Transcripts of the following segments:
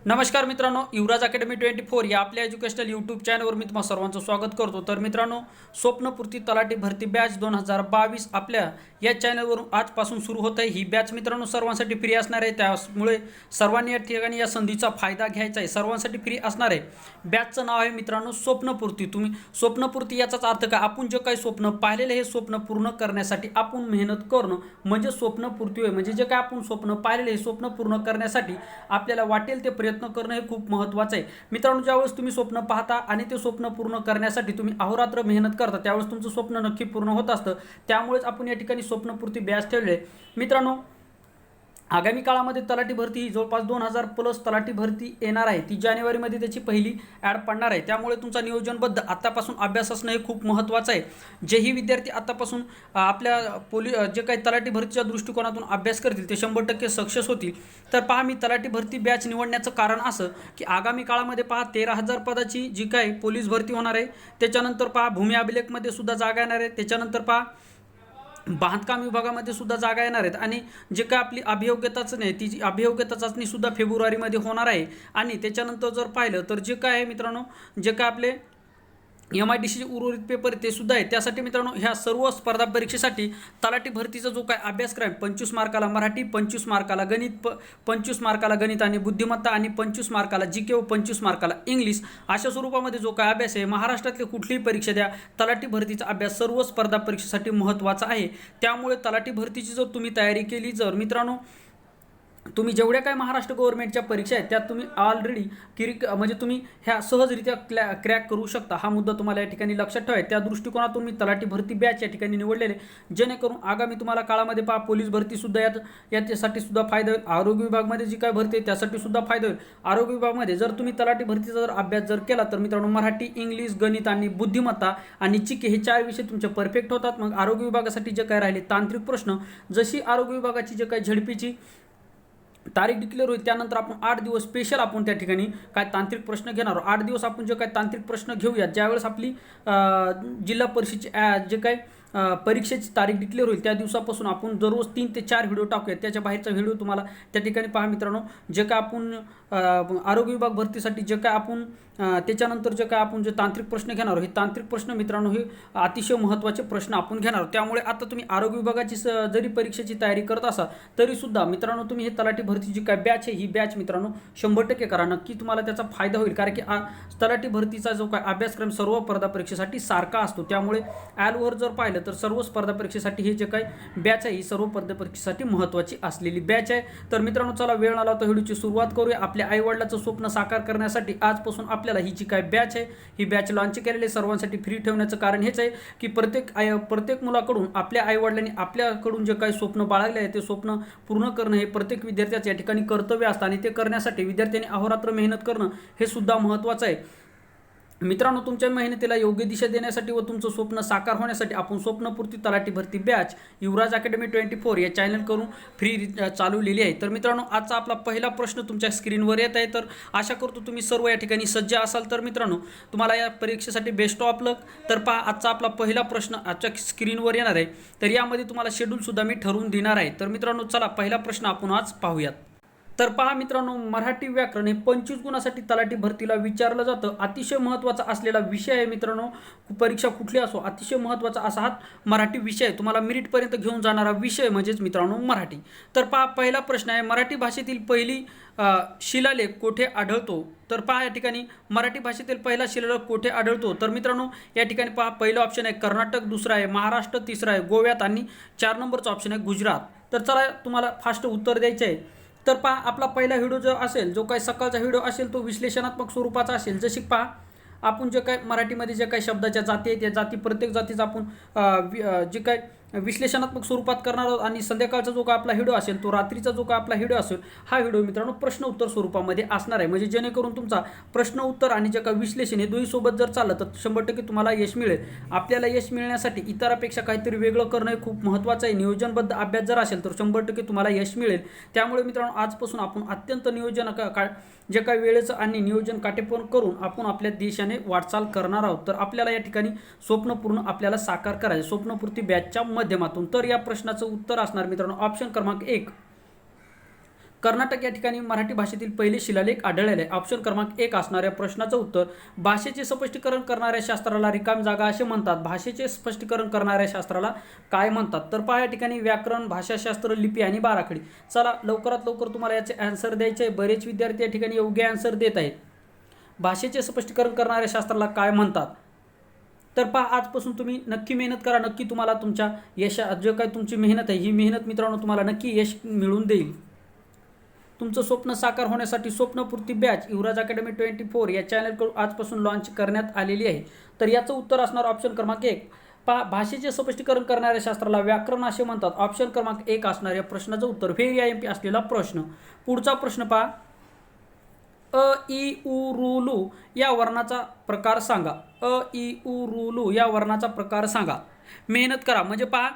नमस्कार मित्रांनो, युवराज अकॅडमी 24 या आपल्या एज्युकेशनल यूट्यूब चॅनलवर मी तुम्हा सर्वांचं स्वागत करतो। तर मित्रांनो, स्वप्नपूर्ती तलाठी भरती बॅच 2022 आपल्या या चॅनलवरून आजपासून सुरू होत आहे। ही बॅच मित्रांनो सर्वांसाठी फ्री असणार आहे, त्यामुळे सर्वांनी या ठिकाणी या संधीचा फायदा घ्यायचा आहे। सर्वांसाठी फ्री असणार आहे। बॅचचं नाव आहे मित्रांनो स्वप्नपूर्ती। तुम्ही स्वप्नपूर्ती याचाच अर्थ काय, आपण जे काही स्वप्न पाहिलेले हे स्वप्न पूर्ण करण्यासाठी आपण मेहनत करणं म्हणजे स्वप्नपूर्ती होय। म्हणजे जे काय आपण स्वप्न पाहिलेले हे स्वप्न पूर्ण करण्यासाठी आपल्याला वाटेल ते प्रयत्न करणं हे खूप महत्त्वाचं आहे। मित्रांनो, ज्यावेळेस तुम्ही स्वप्न पाहता आणि ते स्वप्न पूर्ण करण्यासाठी तुम्ही अहोरात्र मेहनत करता, त्यावेळेस तुमचं स्वप्न नक्की पूर्ण होत असतं। त्यामुळेच आपण या ठिकाणी स्वप्नपूर्ती बॅच ठेवले आहे। मित्रांनो, आगामी काळामध्ये तलाठी भरती ही जवळपास 2000+ तलाठी भरती येणार आहे। ती जानेवारीमध्ये त्याची पहिली ॲड पडणार आहे। त्यामुळे तुमचा नियोजनबद्ध आतापासून अभ्यास असणं हे खूप महत्त्वाचं आहे। जेही विद्यार्थी आतापासून आपल्या जे काही तलाठी भरतीच्या दृष्टिकोनातून अभ्यास करतील ते 100% सक्सेस होतील। तर पहा, मी तलाठी भरती बॅच निवडण्याचं कारण असं की आगामी काळामध्ये पहा 13,000 पदाची जी काही पोलीस भरती होणार आहे। त्याच्यानंतर पहा भूमी अभिलेखमध्ये सुद्धा जागा येणार आहे। त्याच्यानंतर पहा बांधकाम विभागामध्ये सुद्धा जागा येणार आहेत आणि जे काय आपली अभियोग्यता चाचणी आहे, ती जी अभियोग्यता चाचणी सुद्धा फेब्रुवारीमध्ये होणार आहे। आणि त्याच्यानंतर जर पाहिलं तर जे काय आहे मित्रांनो, जे काय आपले MIDCचे उर्वरित पेपर ते सुद्धा आहे। त्यासाठी मित्रांनो, ह्या सर्व स्पर्धा परीक्षेसाठी तलाठी भरतीचा जो काय अभ्यासक्रम 25 मार्काला मराठी, 25 मार्काला गणित, 25 मार्काला गणित आणि बुद्धिमत्ता आणि 25 मार्काला GK व 25 मार्काला इंग्लिश अशा स्वरूपामध्ये जो काय अभ्यास आहे, महाराष्ट्रातली कुठलीही परीक्षा द्या, तलाठी भरतीचा अभ्यास सर्व स्पर्धा परीक्षेसाठी महत्त्वाचा आहे। त्यामुळे तलाठी भरतीची जर तुम्ही तयारी केली, जर मित्रांनो तुम्ही जेवढ्या काय महाराष्ट्र गव्हर्नमेंटच्या परीक्षा आहेत त्यात तुम्ही ऑलरेडी म्हणजे तुम्ही ह्या सहजरित्या क्रॅक करू शकता। हा मुद्दा तुम्हाला या ठिकाणी लक्षात ठेवायचा। त्या दृष्टिकोनातून मी तलाठी भरती बॅच या ठिकाणी निवडलेले, जेणेकरून आगामी तुम्हाला काळामध्ये पहा पोलीस भरती सुद्धा याच्यासाठी सुद्धा फायदा होईल। आरोग्य विभागामध्ये जी काय भरती आहे त्यासाठी सुद्धा फायदा होईल। आरोग्य विभागामध्ये जर तुम्ही तलाठी भरतीचा जर अभ्यास जर केला तर मित्रांनो, मराठी, इंग्लिश, गणित आणि बुद्धिमत्ता आणि GK हे 4 विषय तुमचे परफेक्ट होतात। मग आरोग्य विभागासाठी जे काय राहिले तांत्रिक प्रश्न, जशी आरोग्य विभागाची जे काही झडपीची तारीख डिक्लेअर होईल त्यानंतर आपण 8 दिवस स्पेशल आपण त्या ठिकाणी काय तांत्रिक प्रश्न घेणार आहोत। 8 दिवस आपण जे काय तांत्रिक प्रश्न घेऊयात, ज्यावेळेस आपली जिल्हा परिषदेची जे काय परीक्षेची तारीख डिक्लेअर होईल त्या दिवसापासून आपण दररोज 3 ते 4 व्हिडिओ टाकूयात। त्याच्या बाहेरचा व्हिडिओ तुम्हाला त्या ठिकाणी पहा मित्रांनो। जे काय आपण आरोग्य विभाग भरतीसाठी जे काय आपण त्याच्यानंतर जे काय आपण जे तांत्रिक प्रश्न घेणार आहोत, हे तांत्रिक प्रश्न मित्रांनो हे अतिशय महत्त्वाचे प्रश्न आपण घेणार आहोत। त्यामुळे आता तुम्ही आरोग्य विभागाची जरी परीक्षेची तयारी करत असाल तरीसुद्धा मित्रांनो, तुम्ही हे तलाठी भरती जी काय बॅच आहे ही बॅच मित्रांनो 100% करा। नक्की तुम्हाला त्याचा फायदा होईल, कारण की तलाठी भरतीचा जो काय अभ्यासक्रम सर्व स्पर्धा परीक्षेसाठी सारखा असतो। त्यामुळे ॲलवर जर पाहिलं तर सर्व स्पर्धा परीक्षेसाठी हे जे काही बॅच आहे ही सर्व स्पर्धा परीक्षेसाठी महत्त्वाची असलेली बॅच आहे। तर मित्रांनो, चला वेळ आला तर व्हिडिओची सुरुवात करूया। आपल्या आईवडिलाचं स्वप्न साकार करण्यासाठी आजपासून आपल्याला ही जी काय बॅच आहे ही बॅच लॉन्च केलेली, सर्वांसाठी फ्री ठेवण्याचं कारण हेच आहे की प्रत्येक मुलाकडून आपल्या आईवडिलांनी आपल्याकडून जे काही स्वप्न बाळगले आहे ते स्वप्न पूर्ण करणं हे प्रत्येक विद्यार्थ्याचं या ठिकाणी कर्तव्य असतं आणि ते करण्यासाठी विद्यार्थ्यांनी अहोरात्र मेहनत करणं हे सुद्धा महत्त्वाचं आहे। मित्रांनो, तुमच्या मेहनतीला योग्य दिशा देण्यासाठी व तुमचं स्वप्न साकार होण्यासाठी आपण स्वप्नपूर्ती तलाठी भरती बॅच युवराज अकॅडमी 24 या चॅनल करून फ्री चालवलेली आहे। तर मित्रांनो, आजचा आपला पहिला प्रश्न तुमच्या स्क्रीनवर येत आहे। तर आशा करतो तुम्ही सर्व या ठिकाणी सज्ज असाल। तर मित्रांनो, तुम्हाला या परीक्षेसाठी बेस्ट ऑफ लक। तर पहा, आजचा आपला पहिला प्रश्न आजच्या स्क्रीनवर येणार आहे। तर यामध्ये तुम्हाला शेड्यूलसुद्धा मी ठरवून देणार आहे। तर मित्रांनो, चला पहिला प्रश्न आपण आज पाहूयात। तर पहा मित्रांनो, मराठी व्याकरण हे 25 गुणासाठी तलाठी भरतीला विचारलं जातं। अतिशय महत्त्वाचा असलेला विषय आहे मित्रांनो, परीक्षा कुठली असो अतिशय महत्त्वाचा असा हा मराठी विषय आहे। तुम्हाला मेरिटपर्यंत घेऊन जाणारा विषय म्हणजेच मित्रांनो मराठी। तर पहा, पहिला प्रश्न आहे, मराठी भाषेतील पहिली शिलालेख कोठे आढळतो? तर पहा या ठिकाणी मराठी भाषेतील पहिला शिलालेख कोठे आढळतो? तर मित्रांनो, या ठिकाणी पहा पहिला ऑप्शन आहे कर्नाटक, दुसरा आहे महाराष्ट्र, तिसरा आहे गोव्यात आणि 4 नंबरचा ऑप्शन आहे गुजरात। तर चला तुम्हाला फास्ट उत्तर द्यायचे आहे। तर पहा, आपला पहिला व्हिडिओ जो असेल, जो काही सकाळचा व्हिडिओ असेल तो विश्लेषणात्मक स्वरूपाचा असेल। जशी पहा, आपण जे काय मराठीमध्ये जे काही शब्दाच्या जाती आहेत त्या जाती प्रत्येक जातीचा आपण जे काय विश्लेषणात्मक स्वरूपात करणार आहोत। आणि संध्याकाळचा जो काय आपला व्हिडिओ असेल तो रात्रीचा जो काय आपला व्हिडिओ असेल हा व्हिडिओ मित्रांनो प्रश्न उत्तर स्वरूपामध्ये असणार आहे। म्हणजे जेणेकरून तुमचा प्रश्न उत्तर आणि जे काय विश्लेषण हे दोन्ही सोबत जर चाललं तर 100% तुम्हाला यश मिळेल। आपल्याला यश मिळण्यासाठी इतरांपेक्षा काहीतरी वेगळं करणं हे खूप महत्त्वाचं आहे। नियोजनबद्ध अभ्यास जर असेल तर 100% तुम्हाला यश मिळेल। त्यामुळे मित्रांनो, आजपासून आपण अत्यंत नियोजन जे काही वेळेचं आणि नियोजन काटेपूर्ण करून आपण आपल्या देशाने वाटचाल करणार आहोत। तर आपल्याला या ठिकाणी स्वप्नपूर्ण आपल्याला साकार करायचे स्वप्नपूर्ती बॅचच्या माध्यमातून। तर या प्रश्नाचं उत्तर असणार मित्रांनो ऑप्शन क्रमांक 1 कर्नाटक या ठिकाणी मराठी भाषेतील पहिले शिलालेख आढळलेले आहे. ऑप्शन क्रमांक 1 असणाऱ्या प्रश्नाचं उत्तर भाषेचे स्पष्टीकरण करणाऱ्या शास्त्राला रिकाम जागा असे म्हणतात. भाषेचे स्पष्टीकरण करणाऱ्या शास्त्राला काय म्हणतात? तर पहा या ठिकाणी व्याकरण, भाषाशास्त्र, लिपी आणि बाराखडी. चला लवकरात लवकर तुम्हाला याचे आन्सर द्यायचे आहे. बरेच विद्यार्थी या ठिकाणी योग्य आन्सर देत आहेत. भाषेचे स्पष्टीकरण करणाऱ्या शास्त्राला काय म्हणतात? तर पहा आजपासून तुम्ही नक्की मेहनत करा. नक्की तुम्हाला तुमच्या जे काही तुमची मेहनत आहे ही मेहनत मित्रांनो तुम्हाला नक्की यश मिळवून देईल. तुमचं स्वप्न साकार होण्यासाठी स्वप्नपूर्ती बॅच युवराज अकॅडमी 24 या चॅनलकडून आजपासून लॉन्च करण्यात आलेली आहे. तर याचं उत्तर असणार ऑप्शन क्रमांक 1. पहा भाषेचे स्पष्टीकरण करणाऱ्या शास्त्राला व्याकरण असे म्हणतात. ऑप्शन क्रमांक 1 असणाऱ्या प्रश्नाचं उत्तर व्हेरी IMP असलेला प्रश्न. पुढचा प्रश्न पहा. अ इ उ रू लू या वर्णाचा प्रकार सांगा. अ इ उ रू लू या वर्णाचा प्रकार सांगा. मेहनत करा. म्हणजे पहा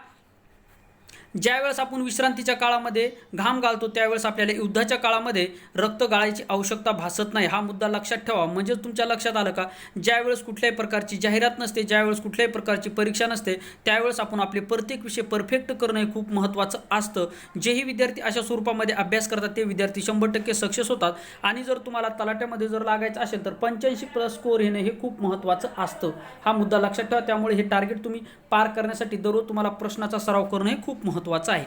ज्यावेळेस आपण विश्रांतीच्या काळामध्ये घाम घालतो त्यावेळेस आपल्याला युद्धाच्या काळामध्ये रक्त गाळायची आवश्यकता भासत नाही. हा मुद्दा लक्षात ठेवा. म्हणजे तुमच्या लक्षात आलं का? ज्यावेळेस कुठल्याही प्रकारची जाहिरात नसते, ज्यावेळेस कुठल्याही प्रकारची परीक्षा नसते, त्यावेळेस आपण आपले प्रत्येक विषय परफेक्ट करणं हे खूप महत्त्वाचं असतं. जेही विद्यार्थी अशा स्वरूपामध्ये अभ्यास करतात ते विद्यार्थी 100% सक्सेस होतात. आणि जर तुम्हाला तलाट्यामध्ये जर लागायचं असेल तर 85+ स्कोअर येणं हे खूप महत्त्वाचं असतं. हा मुद्दा लक्षात ठेवा. त्यामुळे हे टार्गेट तुम्ही पार करण्यासाठी दररोज तुम्हाला प्रश्नाचा सराव करणं हे खूप महत्त्वाचं आहे.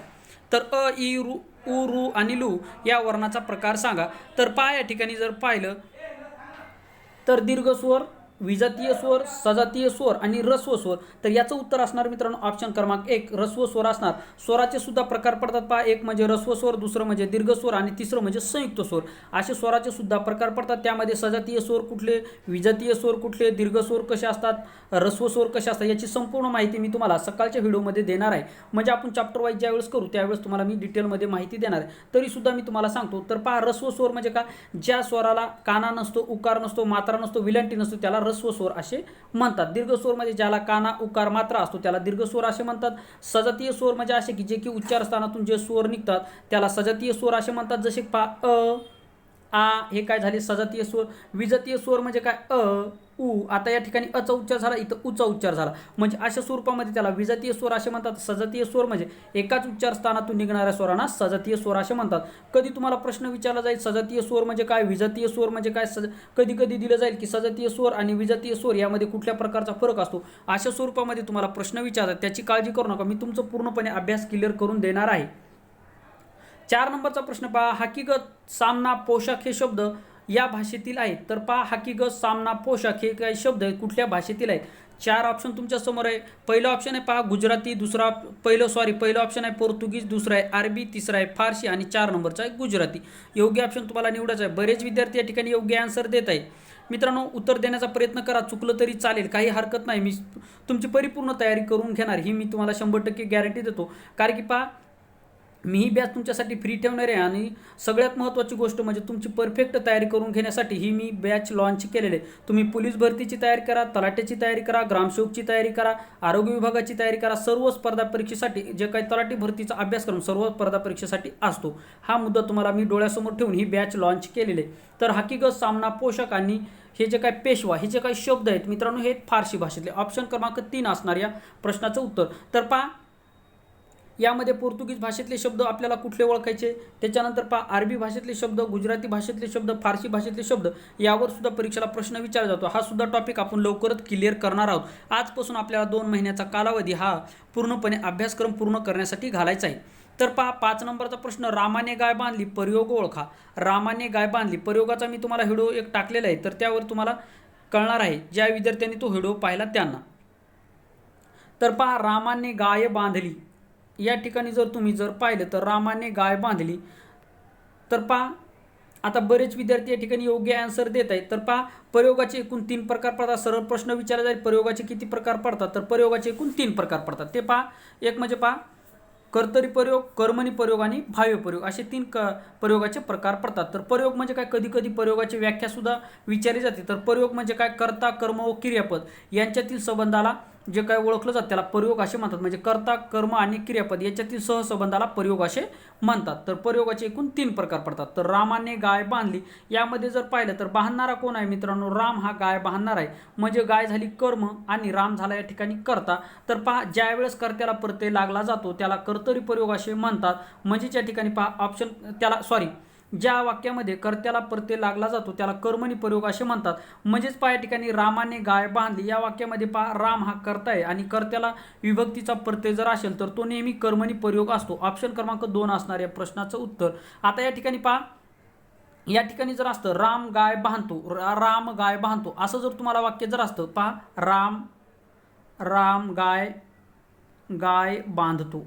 तर अ इ रू उ रू आणि लू या वर्णाचा प्रकार सांगा. तर पहा या ठिकाणी जर पाहिलं तर दीर्घ स्वर, विजातीय स्वर, सजातीय स्वर आणि ऱ्हस्व स्वर. तर याचं उत्तर असणार मित्रांनो ऑप्शन क्रमांक 1 ऱ्हस्व स्वर असणार. स्वराचे सुद्धा प्रकार पडतात पहा. एक म्हणजे ऱ्हस्व स्वर, दुसरं म्हणजे दीर्घ स्वर आणि तिसरं म्हणजे संयुक्त स्वर. असे स्वराचे सुद्धा प्रकार पडतात. त्यामध्ये सजातीय स्वर कुठले, विजातीय स्वर कुठले, दीर्घ स्वर कसे असतात, ऱ्हस्व स्वर कसे असतात याची संपूर्ण माहिती मी तुम्हाला सकाळच्या व्हिडिओमध्ये देणार आहे. म्हणजे आपण चॅप्टर वाईज ज्यावेळेस करू त्यावेळेस तुम्हाला मी डिटेलमध्ये माहिती देणार आहे. तरीसुद्धा मी तुम्हाला सांगतो. तर पहा ऱ्हस्व स्वर म्हणजे का? ज्या स्वराला काना नसतो, उकार नसतो, मात्रा नसतो, विलंटी नसतो त्याला ऱ्हस्व स्वर असे म्हणतात. दीर्घ स्वर म्हणजे ज्याला काना, उकार, मात्रा असतो त्याला दीर्घ स्वर असे म्हणतात. सजातीय स्वर म्हणजे असे की जे की उच्चार स्थानातून जे स्वर निघतात त्याला सजातीय स्वर असे म्हणतात. जसे पहा अ, आ हे काय झाले सजातीय स्वर. विजातीय स्वर म्हणजे काय? अ, उ. आता या ठिकाणी अचा उच्चार झाला, इथं उचा उच्चार झाला. म्हणजे अशा स्वरूपामध्ये त्याला विजातीय स्वर असे म्हणतात. सजातीय स्वर म्हणजे एकाच उच्चार स्थानातून निघणाऱ्या स्वरांना सजातीय स्वर असे म्हणतात. कधी तुम्हाला प्रश्न विचारला जाईल सजातीय स्वर म्हणजे काय, विजातीय स्वर म्हणजे काय, कधी कधी दिलं जाईल की सजातीय स्वर आणि विजातीय स्वर यामध्ये कुठल्या प्रकारचा फरक असतो. अशा स्वरूपामध्ये तुम्हाला प्रश्न विचारतात. त्याची काळजी करू नका. मी तुमचं पूर्णपणे अभ्यास क्लिअर करून देणार आहे. 4 नंबरचा प्रश्न पहा. हकीकत, सामना, पोशाख हे शब्द या भाषेतील आहेत. तर पहा हकीकत, सामना, पोशाख हे काही शब्द आहेत कुठल्या भाषेतील आहेत? 4 ऑप्शन तुमच्या समोर आहे. पहिलं ऑप्शन आहे पहा गुजराती, पहिलं ऑप्शन आहे पोर्तुगीज, दुसरं आहे अरबी, तिसरं आहे फारसी आणि 4 नंबरचा आहे गुजराती. योग्य ऑप्शन तुम्हाला निवडायचं आहे. बरेच विद्यार्थी या ठिकाणी योग्य आन्सर देत आहेत. मित्रांनो उत्तर देण्याचा प्रयत्न करा. चुकलं तरी चालेल, काही हरकत नाही. मी तुमची परिपूर्ण तयारी करून घेणार ही मी तुम्हाला 100% गॅरंटी देतो. कारण की पहा मी ही बॅच तुमच्यासाठी फ्री ठेवणार आहे आणि सगळ्यात महत्त्वाची गोष्ट म्हणजे तुमची परफेक्ट तयारी करून घेण्यासाठी ही मी बॅच लॉन्च केलेली आहे. तुम्ही पोलीस भरतीची तयारी करा, तलाट्याची तयारी करा, ग्रामसेवकची तयारी करा, आरोग्य विभागाची तयारी करा. सर्व स्पर्धा परीक्षेसाठी जे काही तलाठी भरतीचा अभ्यासक्रम सर्व स्पर्धा परीक्षेसाठी असतो. हा मुद्दा तुम्हाला मी डोळ्यासमोर ठेवून ही बॅच लॉन्च केलेली आहे. तर हकीकत, सामना, पोषक आणि हे जे काही पेशवा हे जे काही शब्द आहेत मित्रांनो हे फारसी भाषेतले. ऑप्शन क्रमांक 3 असणार या प्रश्नाचं उत्तर. तर पहा यामध्ये पोर्तुगीज भाषेतले शब्द आपल्याला कुठले ओळखायचे, त्याच्यानंतर पहा अरबी भाषेतले शब्द, गुजराती भाषेतले शब्द, फारसी भाषेतले शब्द यावर सुद्धा परीक्षेला प्रश्न विचारला जातो. हा सुद्धा टॉपिक आपण लवकरच क्लिअर करणार आहोत. आजपासून आपल्याला 2 महिन्याचा कालावधी हा पूर्णपणे अभ्यासक्रम पूर्ण करण्यासाठी घालायचा आहे. तर पहा 5 नंबरचा प्रश्न. रामाने गाय बांधली, प्रयोग ओळखा. रामाने गाय बांधली प्रयोगाचा मी तुम्हाला व्हिडिओ एक टाकलेला आहे. तर त्यावर तुम्हाला कळणार आहे ज्या विद्यार्थ्यांनी तो व्हिडिओ पाहिला त्यांना. तर पहा रामाने गाय बांधली या ठिकाणी जर तुम्ही पाहिलं तर रामाने गाय बांधली. तर पहा आता बरेच विद्यार्थी या ठिकाणी योग्य आन्सर देत आहेत. तर पहा प्रयोगाचे एकूण 3 प्रकार पडतात. सरळ प्रश्न विचारला जाईल प्रयोगाचे किती प्रकार पडतात, तर प्रयोगाचे एकूण 3 प्रकार पडतात. ते पहा एक म्हणजे पहा कर्तरी प्रयोग, कर्मणी प्रयोग आणि भाव्य प्रयोग असे 3 प्रयोगाचे प्रकार पडतात. तर प्रयोग म्हणजे काय, कधी कधी प्रयोगाची व्याख्या सुद्धा विचारली जाते. तर प्रयोग म्हणजे काय, कर्ता, कर्म व क्रियापद यांच्यातील संबंधाला जे काय ओळखलं जातं त्याला प्रयोग असे म्हणतात. म्हणजे कर्ता, कर्म आणि क्रियापद याच्यातील सहसंबंधाला प्रयोग असे म्हणतात. तर प्रयोगाचे एकूण 3 प्रकार पडतात. तर रामाने गाय बांधली यामध्ये जर पाहिलं तर बांधणारा कोण आहे मित्रांनो, राम हा गाय बांधणार आहे. म्हणजे गाय झाली कर्म आणि राम झाला या ठिकाणी कर्ता. तर पहा ज्यावेळेस कर्त्याला प्रत्यय लागला जातो त्याला कर्तरी प्रयोग असे म्हणतात. म्हणजे या ठिकाणी पहा ऑप्शन त्याला ज्या वाक्यामध्ये कर्त्याला प्रत्यय लागला जातो त्याला कर्मणी प्रयोग असे म्हणतात. म्हणजेच पहा या ठिकाणी रामाने गाय बांधली या वाक्यामध्ये पहा राम हा कर्ता आहे आणि कर्त्याला विभक्तीचा प्रत्यय जर असेल तर तो नेहमी कर्मणी प्रयोग असतो. ऑप्शन क्रमांक 2 असणार या प्रश्नाचं उत्तर. आता या ठिकाणी पहा या ठिकाणी जर असतं राम गाय बांधतो, राम गाय बांधतो असं जर तुम्हाला वाक्य जर असतं पहा राम गाय बांधतो.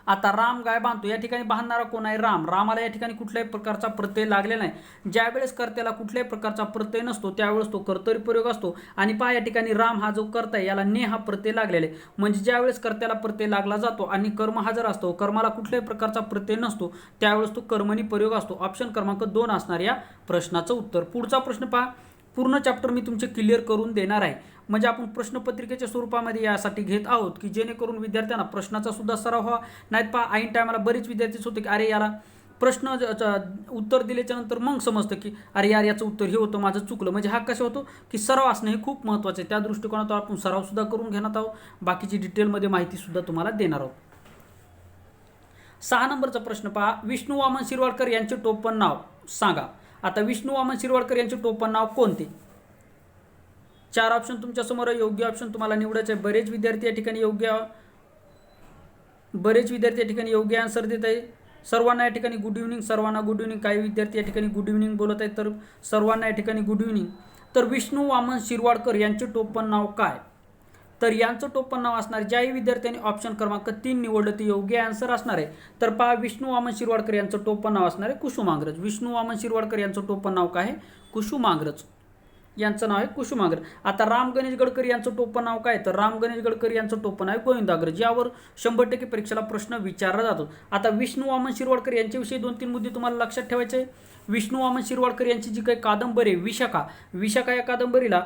आता राम गाय बांधतो या ठिकाणी बांधणारा कोण आहे? रामाला या ठिकाणी कुठल्याही प्रकारचा प्रत्यय लागलेला नाही. ज्यावेळेस कर्त्याला कुठल्याही प्रकारचा प्रत्यय नसतो त्यावेळेस तो कर्तरी प्रयोग असतो. आणि पहा या ठिकाणी राम हा जो कर्ता आहे याला ने हा प्रत्यय लागलेला आहे. म्हणजे ज्यावेळेस कर्त्याला प्रत्यय लागला जातो आणि कर्म हजर असतो, कर्माला कुठल्याही प्रकारचा प्रत्यय नसतो त्यावेळेस तो कर्मणी प्रयोग असतो. ऑप्शन क्रमांक 2 असणार या प्रश्नाचं उत्तर. पुढचा प्रश्न पहा. पूर्ण चॅप्टर मी तुमचे क्लिअर करून देणार आहे. म्हणजे आपण प्रश्नपत्रिकेच्या स्वरूपामध्ये यासाठी घेत आहोत की जेणेकरून विद्यार्थ्यांना प्रश्नाचा सुद्धा सराव व्हावा. नाहीत पहा ऐन टायमाला बरेच विद्यार्थीच होते की अरे याला प्रश्न उत्तर दिल्याच्या नंतर मग समजतं की अरे यार याचं उत्तर हे होतं, माझं चुकलं. म्हणजे हा कसं होतो की सराव असणं हे खूप महत्त्वाचं आहे. त्या दृष्टिकोनातून आपण सरावसुद्धा करून घेणार आहोत. बाकीची डिटेलमध्ये माहितीसुद्धा तुम्हाला देणार आहोत. 6 नंबरचा प्रश्न पहा. विष्णू वामन शिरवाडकर यांचे टोपण नाव सांगा. आता विष्णू वामन शिरवाडकर यांचे टोपण नाव कोणते? 4 ऑप्शन तुमच्या समोर आहे. योग्य ऑप्शन तुम्हाला निवडायचं आहे. बरेच विद्यार्थी या ठिकाणी योग्य आन्सर देत आहे. सर्वांना या ठिकाणी गुड इव्हनिंग. सर्वांना गुड इव्हनिंग. काही विद्यार्थी या ठिकाणी गुड इव्हनिंग बोलत आहेत तर सर्वांना या ठिकाणी गुड इव्हनिंग. तर विष्णू वामन शिरवाडकर यांचे टोपण नाव काय? तर यांचं टोपण नाव असणार, ज्याही विद्यार्थ्यांनी ऑप्शन क्रमांक 3 निवडलं ते योग्य आन्सर असणार आहे. तर पहा विष्णू वामन शिरवाडकर यांचं टोपण नाव असणार आहे कुसुमाग्रज. विष्णू वामन शिरवाडकर यांचं टोपण नाव काय आहे? कुसुमाग्रज. यांचं नाव आहे कुसुमाग्रज. आता राम गणेश गडकरी यांचं टोपण नाव काय? तर राम गणेश गडकरी यांचं टोपण आहे गोविंदाग्रज. यावर 100% परीक्षेला प्रश्न विचारला जातो. आता विष्णू वामन शिरवाडकर यांच्याविषयी 2-3 मुद्दे तुम्हाला लक्षात ठेवायचे आहे. विष्णू वामन शिरवाडकर यांची जी काही कादंबरी आहे विशाखा या कादंबरीला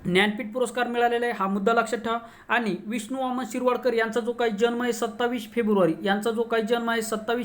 ज्ञानपीठ पुरस्कार मिळालेला आहे. हा मुद्दा लक्षात ठेवा. आणि विष्णू वामन शिरवाडकर यांचा जो काही जन्म आहे 27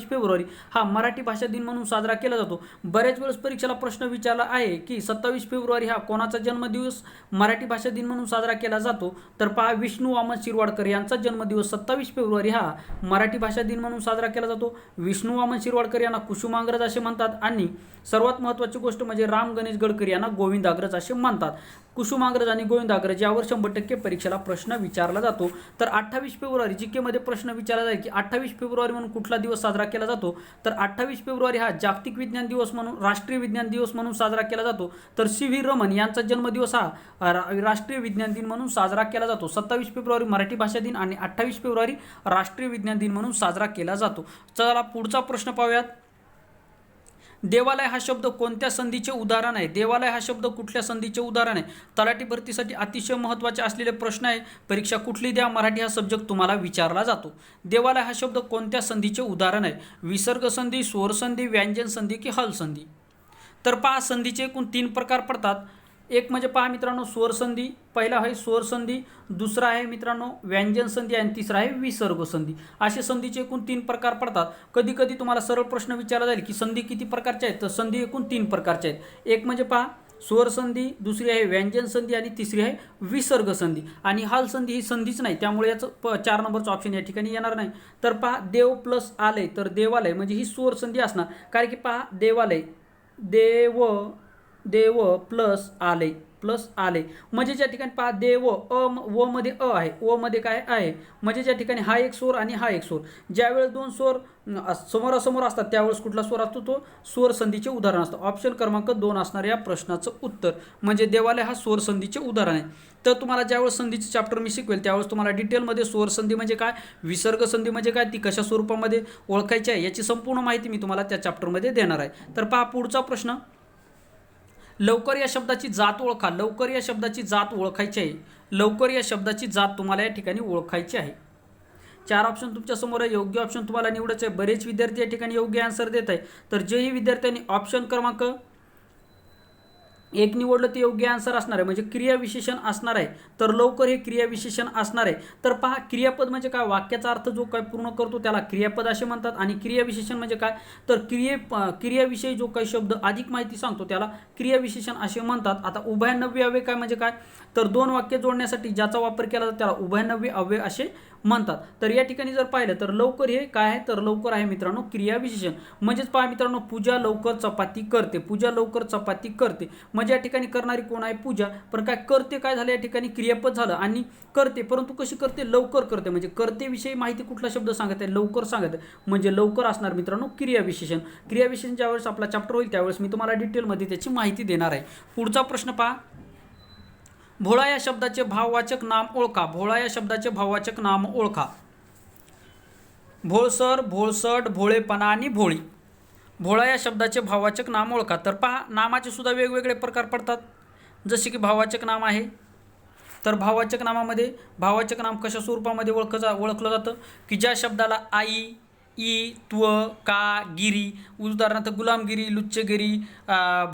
फेब्रुवारी हा मराठी भाषा दिन म्हणून साजरा केला जातो. बऱ्याच वेळेस परीक्षेला प्रश्न विचारला आहे की 27 फेब्रुवारी हा कोणाचा जन्मदिवस मराठी भाषा दिन म्हणून साजरा केला जातो? तर पहा विष्णू वामन शिरवाडकर यांचा जन्मदिवस 27 फेब्रुवारी हा मराठी भाषा दिन म्हणून साजरा केला जातो. विष्णू वामन शिरवाडकर यांना कुसुमाग्रज असे म्हणतात आणि सर्वात महत्त्वाची गोष्ट म्हणजे राम गणेश गडकरी यांना गोविंदाग्रज असे म्हणतात. कुसुमाग्रज आणि गोविंदाग्रज यावर 100% परीक्षेला प्रश्न विचारला जातो. तर 28 फेब्रुवारी जी केमध्ये प्रश्न विचारला जाईल की 28 फेब्रुवारी म्हणून कुठला दिवस साजरा केला जातो? तर 28 फेब्रुवारी हा जागतिक विज्ञान दिवस म्हणून राष्ट्रीय विज्ञान दिवस म्हणून साजरा केला जातो. तर CV रमन यांचा जन्मदिवस हा राष्ट्रीय विज्ञान दिन म्हणून साजरा केला जातो. 27 फेब्रुवारी मराठी भाषा दिन आणि 28 फेब्रुवारी राष्ट्रीय विज्ञान दिन म्हणून साजरा केला जातो. चला पुढचा प्रश्न पाहूयात. देवालय हा शब्द कोणत्या संधीचे उदाहरण आहे? देवालय हा शब्द कुठल्या संधीचे उदाहरण आहे? तलाठी भरतीसाठी अतिशय महत्त्वाचे असलेले प्रश्न आहे. परीक्षा कुठली द्या, मराठी हा सब्जेक्ट तुम्हाला विचारला जातो. देवालय हा शब्द कोणत्या संधीचे उदाहरण आहे? विसर्ग संधी, स्वर संधी, व्यंजन संधी की हल संधी? तर पहा संधीचे एकूण 3 प्रकार पडतात. एक म्हणजे पहा मित्रांनो स्वर संधी. पहिला आहे स्वर संधी, दुसरा आहे मित्रांनो व्यंजन संधी आणि तिसरा आहे विसर्ग संधी. असे संधीचे एकूण 3 प्रकार पडतात. कधी कधी तुम्हाला सरळ प्रश्न विचारला जाईल की संधी किती प्रकारच्या आहेत? तर संधी एकूण 3 प्रकारच्या आहेत. एक म्हणजे पहा स्वर संधी, दुसरी आहे व्यंजन संधी आणि तिसरी आहे विसर्ग संधी. आणि हाल संधी ही संधीच नाही, त्यामुळे याचं 4 नंबरचं ऑप्शन या ठिकाणी येणार नाही. तर पहा देव प्लस आलय, तर देवालय म्हणजे ही स्वर संधी असणार. कारण की पहा देवालय, देव प्लस आले म्हणजे ज्या ठिकाणी पहा देव व मध्ये आहे, ओ मध्ये काय आहे म्हणजे ज्या ठिकाणी हा एक स्वर आणि हा एक स्वर, ज्यावेळेस 2 स्वर समोरासमोर असतात त्यावेळेस कुठला स्वर असतो? तो स्वर संधीचे उदाहरण असतं. ऑप्शन क्रमांक 2 असणार या प्रश्नाचं उत्तर. म्हणजे देवालय हा स्वर संधीचे उदाहरण आहे. तर तुम्हाला ज्यावेळेस संधीचे चॅप्टर मी शिकवेल त्यावेळेस तुम्हाला डिटेलमध्ये स्वर संधी म्हणजे काय, विसर्ग संधी म्हणजे काय, ती कशा स्वरूपामध्ये ओळखायची आहे याची संपूर्ण माहिती मी तुम्हाला त्या चॅप्टरमध्ये देणार आहे. तर पहा पुढचा प्रश्न. लवकर या शब्दाची जात ओळखा. लवकर या शब्दाची जात ओळखायची आहे. लवकर या शब्दाची जात तुम्हाला या ठिकाणी ओळखायची आहे. 4 ऑप्शन तुमच्या समोर आहे. योग्य ऑप्शन तुम्हाला निवडायचं आहे. बरेच विद्यार्थी या ठिकाणी योग्य आन्सर देत आहे. तर जेही विद्यार्थ्यांनी ऑप्शन क्रमांक 1 निवडलं ते योग्य आन्सर असणार आहे. म्हणजे क्रियाविशेषण असणार आहे. तर लवकर हे क्रियाविशेषण असणार आहे. तर पहा क्रियापद म्हणजे काय, वाक्याचा अर्थ जो काय पूर्ण करतो त्याला क्रियापद असे म्हणतात. आणि क्रियाविशेषण म्हणजे काय, तर क्रियाविषयी जो काही शब्द अधिक माहिती सांगतो त्याला क्रियाविशेषण असे म्हणतात. आता उभयनव्य अव्यय काय म्हणजे काय, तर 2 वाक्य जोडण्यासाठी ज्याचा वापर केला जातो त्याला उभयनव्य अव्यय असे म्हणतात. तर या ठिकाणी जर पाहिलं तर लवकर हे काय आहे, तर लवकर आहे मित्रांनो क्रियाविशेषण. म्हणजेच पहा मित्रांनो, पूजा लवकर चपाती करते, पूजा लवकर चपाती करते. म्हणजे या ठिकाणी करणारी कोण आहे, पूजा. पण काय करते काय झालं या ठिकाणी, क्रियापद झालं. आणि करते, परंतु कशी करते, लवकर करते. म्हणजे करतेविषयी माहिती कुठला शब्द सांगत आहे, लवकर सांगत आहे. म्हणजे लवकर असणार मित्रांनो क्रियाविशेषण. क्रियाविशेषण ज्यावेळेस आपला चॅप्टर होईल त्यावेळेस मी तुम्हाला डिटेलमध्ये त्याची माहिती देणार आहे. पुढचा प्रश्न पहा, भोळा या शब्दाचे भाववाचक नाम ओळखा. भोळा या शब्दाचे भाववाचक नाम ओळखा. भोळसर, भोळसट, भोळेपणा आणि भोळी. भोळा या शब्दाचे भाववाचक नाम ओळखा. तर पहा, नामाचे सुद्धा वेगवेगळे प्रकार पडतात. जसे की भाववाचक नाम आहे, तर भाववाचक नामामध्ये भाववाचक नाम कशा स्वरूपामध्ये ओळखलं जातं, की ज्या शब्दाला आई, ई, त्व, का, गिरी, उदाहरणार्थ गुलामगिरी, लुच्चगिरी,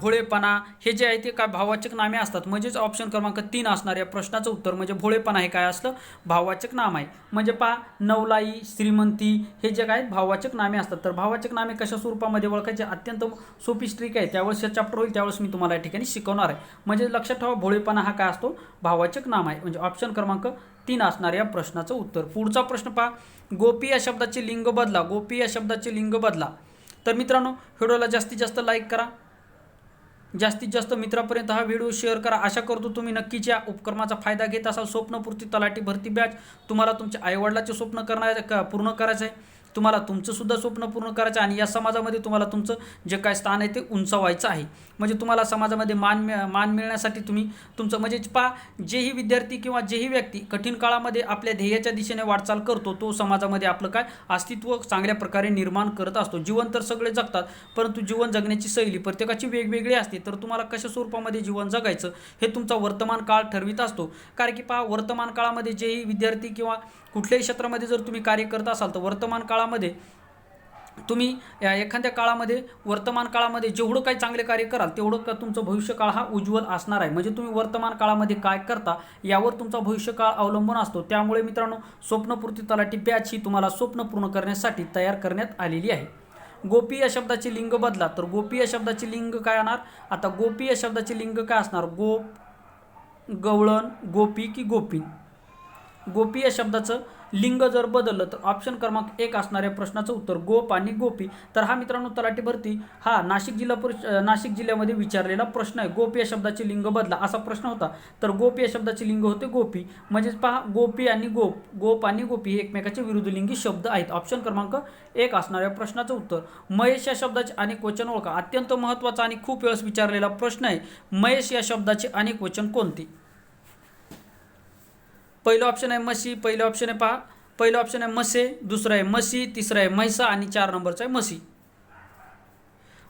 भोळेपणा, हे जे आहे ते काय भाववाचक नामे असतात. म्हणजेच ऑप्शन क्रमांक 3 असणार या प्रश्नाचं उत्तर. म्हणजे भोळेपणा हे काय असतं, भाववाचक नाम आहे. म्हणजे पहा, नवलाई, श्रीमंती हे जे काय भाववाचक नामे असतात. तर भाववाचक नामे कशा स्वरूपामध्ये ओळखायचे, अत्यंत सोपी ट्रिक आहे. त्यावेळेस हे चॅप्टर होईल त्यावेळेस मी तुम्हाला या ठिकाणी शिकवणार आहे. म्हणजे लक्षात ठेवा, भोळेपणा हा काय असतो, भाववाचक नाम आहे. म्हणजे ऑप्शन क्रमांक 3 असणार या प्रश्नाचं उत्तर. पुढचा प्रश्न पहा, गोपी या शब्दाचे लिंग बदला. गोपी या शब्दाचे लिंग बदला. तर मित्रांनो, व्हिडिओला जास्तीत जास्त लाईक करा, जास्तीत जास्त मित्रापर्यंत हा व्हिडिओ शेअर करा. आशा करतो तुम्ही नक्कीच या उपक्रमाचा फायदा घेत असाल. स्वप्नपूर्ती तलाठी भरती बॅच तुम्हाला तुमच्या आईवडिलाचे स्वप्न पूर्ण करायचं आहे, तुम्हाला तुमचं सुद्धा स्वप्न पूर्ण करायचं आहे आणि या समाजामध्ये तुम्हाला तुमचं जे काय स्थान आहे ते उंचावायचं आहे. म्हणजे तुम्हाला समाजामध्ये मान मिळण्यासाठी तुम्ही तुमचं म्हणजे पहा, जेही विद्यार्थी किंवा जेही व्यक्ती कठीण काळामध्ये आपल्या ध्येयाच्या दिशेने वाटचाल करतो तो समाजामध्ये आपलं काय अस्तित्व चांगल्या प्रकारे निर्माण करत असतो. जीवन तर सगळे जगतात, परंतु जीवन जगण्याची शैली प्रत्येकाची वेगवेगळी असते. तर तुम्हाला कशा स्वरूपामध्ये जीवन जगायचं हे तुमचा वर्तमान काळ ठरवित असतो. कारण की पहा, वर्तमान काळामध्ये जेही विद्यार्थी किंवा कुठल्याही क्षेत्रामध्ये जर तुम्ही कार्य करत असाल तर वर्तमान काळामध्ये तुम्ही एखाद्या काळामध्ये वर्तमान काळामध्ये जेवढं काही चांगले कार्य कराल तेवढं तुमचं भविष्यकाळ हा उज्ज्वल असणार आहे. म्हणजे तुम्ही वर्तमान काळामध्ये काय करता यावर तुमचा भविष्यकाळ अवलंबून असतो. त्यामुळे मित्रांनो, स्वप्नपूर्ती तलाठी बॅच ही तुम्हाला स्वप्न पूर्ण करण्यासाठी तयार करण्यात आलेली आहे. गोपी या शब्दाचे लिंग बदला. तर गोपी या शब्दाचे लिंग काय असणार, आता गोपी या शब्दाचे लिंग काय असणार, गोप, गवळण, गोपी की गोपीन. गोपी या शब्दाचं लिंग जर बदललं तर ऑप्शन क्रमांक 1 असणाऱ्या प्रश्नाचं उत्तर गोप आणि गोपी. तर हा मित्रांनो तलाठी भरती हा नाशिक जिल्ह्यामध्ये विचारलेला प्रश्न आहे. गोप या शब्दाचे लिंग बदला असा प्रश्न होता. तर गोप या शब्दाचे लिंग होते गोपी. म्हणजेच पहा, गोपी आणि गोप आणि गोपी हे एकमेकाचे विरुद्धलिंगी शब्द आहेत. ऑप्शन क्रमांक 1 असणाऱ्या प्रश्नाचं उत्तर. महेश या शब्दाचे अनेक वचन ओळखा. अत्यंत महत्त्वाचा आणि खूप वेळेस विचारलेला प्रश्न आहे. महेश या शब्दाचे अनेक वचन कोणते. पहिलं ऑप्शन आहे म्हशी, पहिलं ऑप्शन आहे पहा, पहिलं ऑप्शन आहे म्हसे, दुसरं आहे म्हशी, तिसरं आहे म्हैसा आणि 4 नंबरचं आहे म्हशी.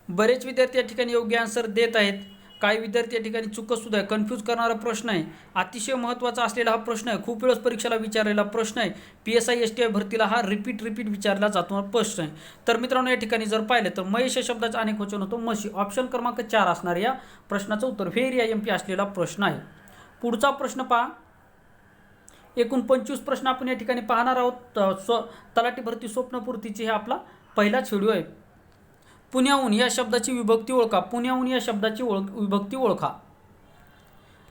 बरेच विद्यार्थी या ठिकाणी योग्य आन्सर देत आहेत. काही विद्यार्थी या ठिकाणी चुकतसुद्धा आहे. कन्फ्यूज करणारा प्रश्न आहे. अतिशय महत्त्वाचा असलेला हा प्रश्न आहे. खूप वेळेस परीक्षेला विचारलेला प्रश्न आहे. PSI STI भरतीला हा रिपीट विचारला जातो प्रश्न आहे. तर मित्रांनो, या ठिकाणी जर पाहिलं तर महेश या शब्दाचा अनेक वचन होतो म्हशी. ऑप्शन क्रमांक 4 असणार या प्रश्नाचं उत्तर. व्हेरी IMP असलेला प्रश्न आहे. पुढचा प्रश्न पहा, एकूण 25 प्रश्न आपण या ठिकाणी पाहणार आहोत. तलाठी भरती स्वप्नपूर्तीची हा आपला पहिलाच व्हिडिओ आहे. पुण्याहून या शब्दाची विभक्ती ओळखा. पुण्याहून या शब्दाची विभक्ती ओळखा.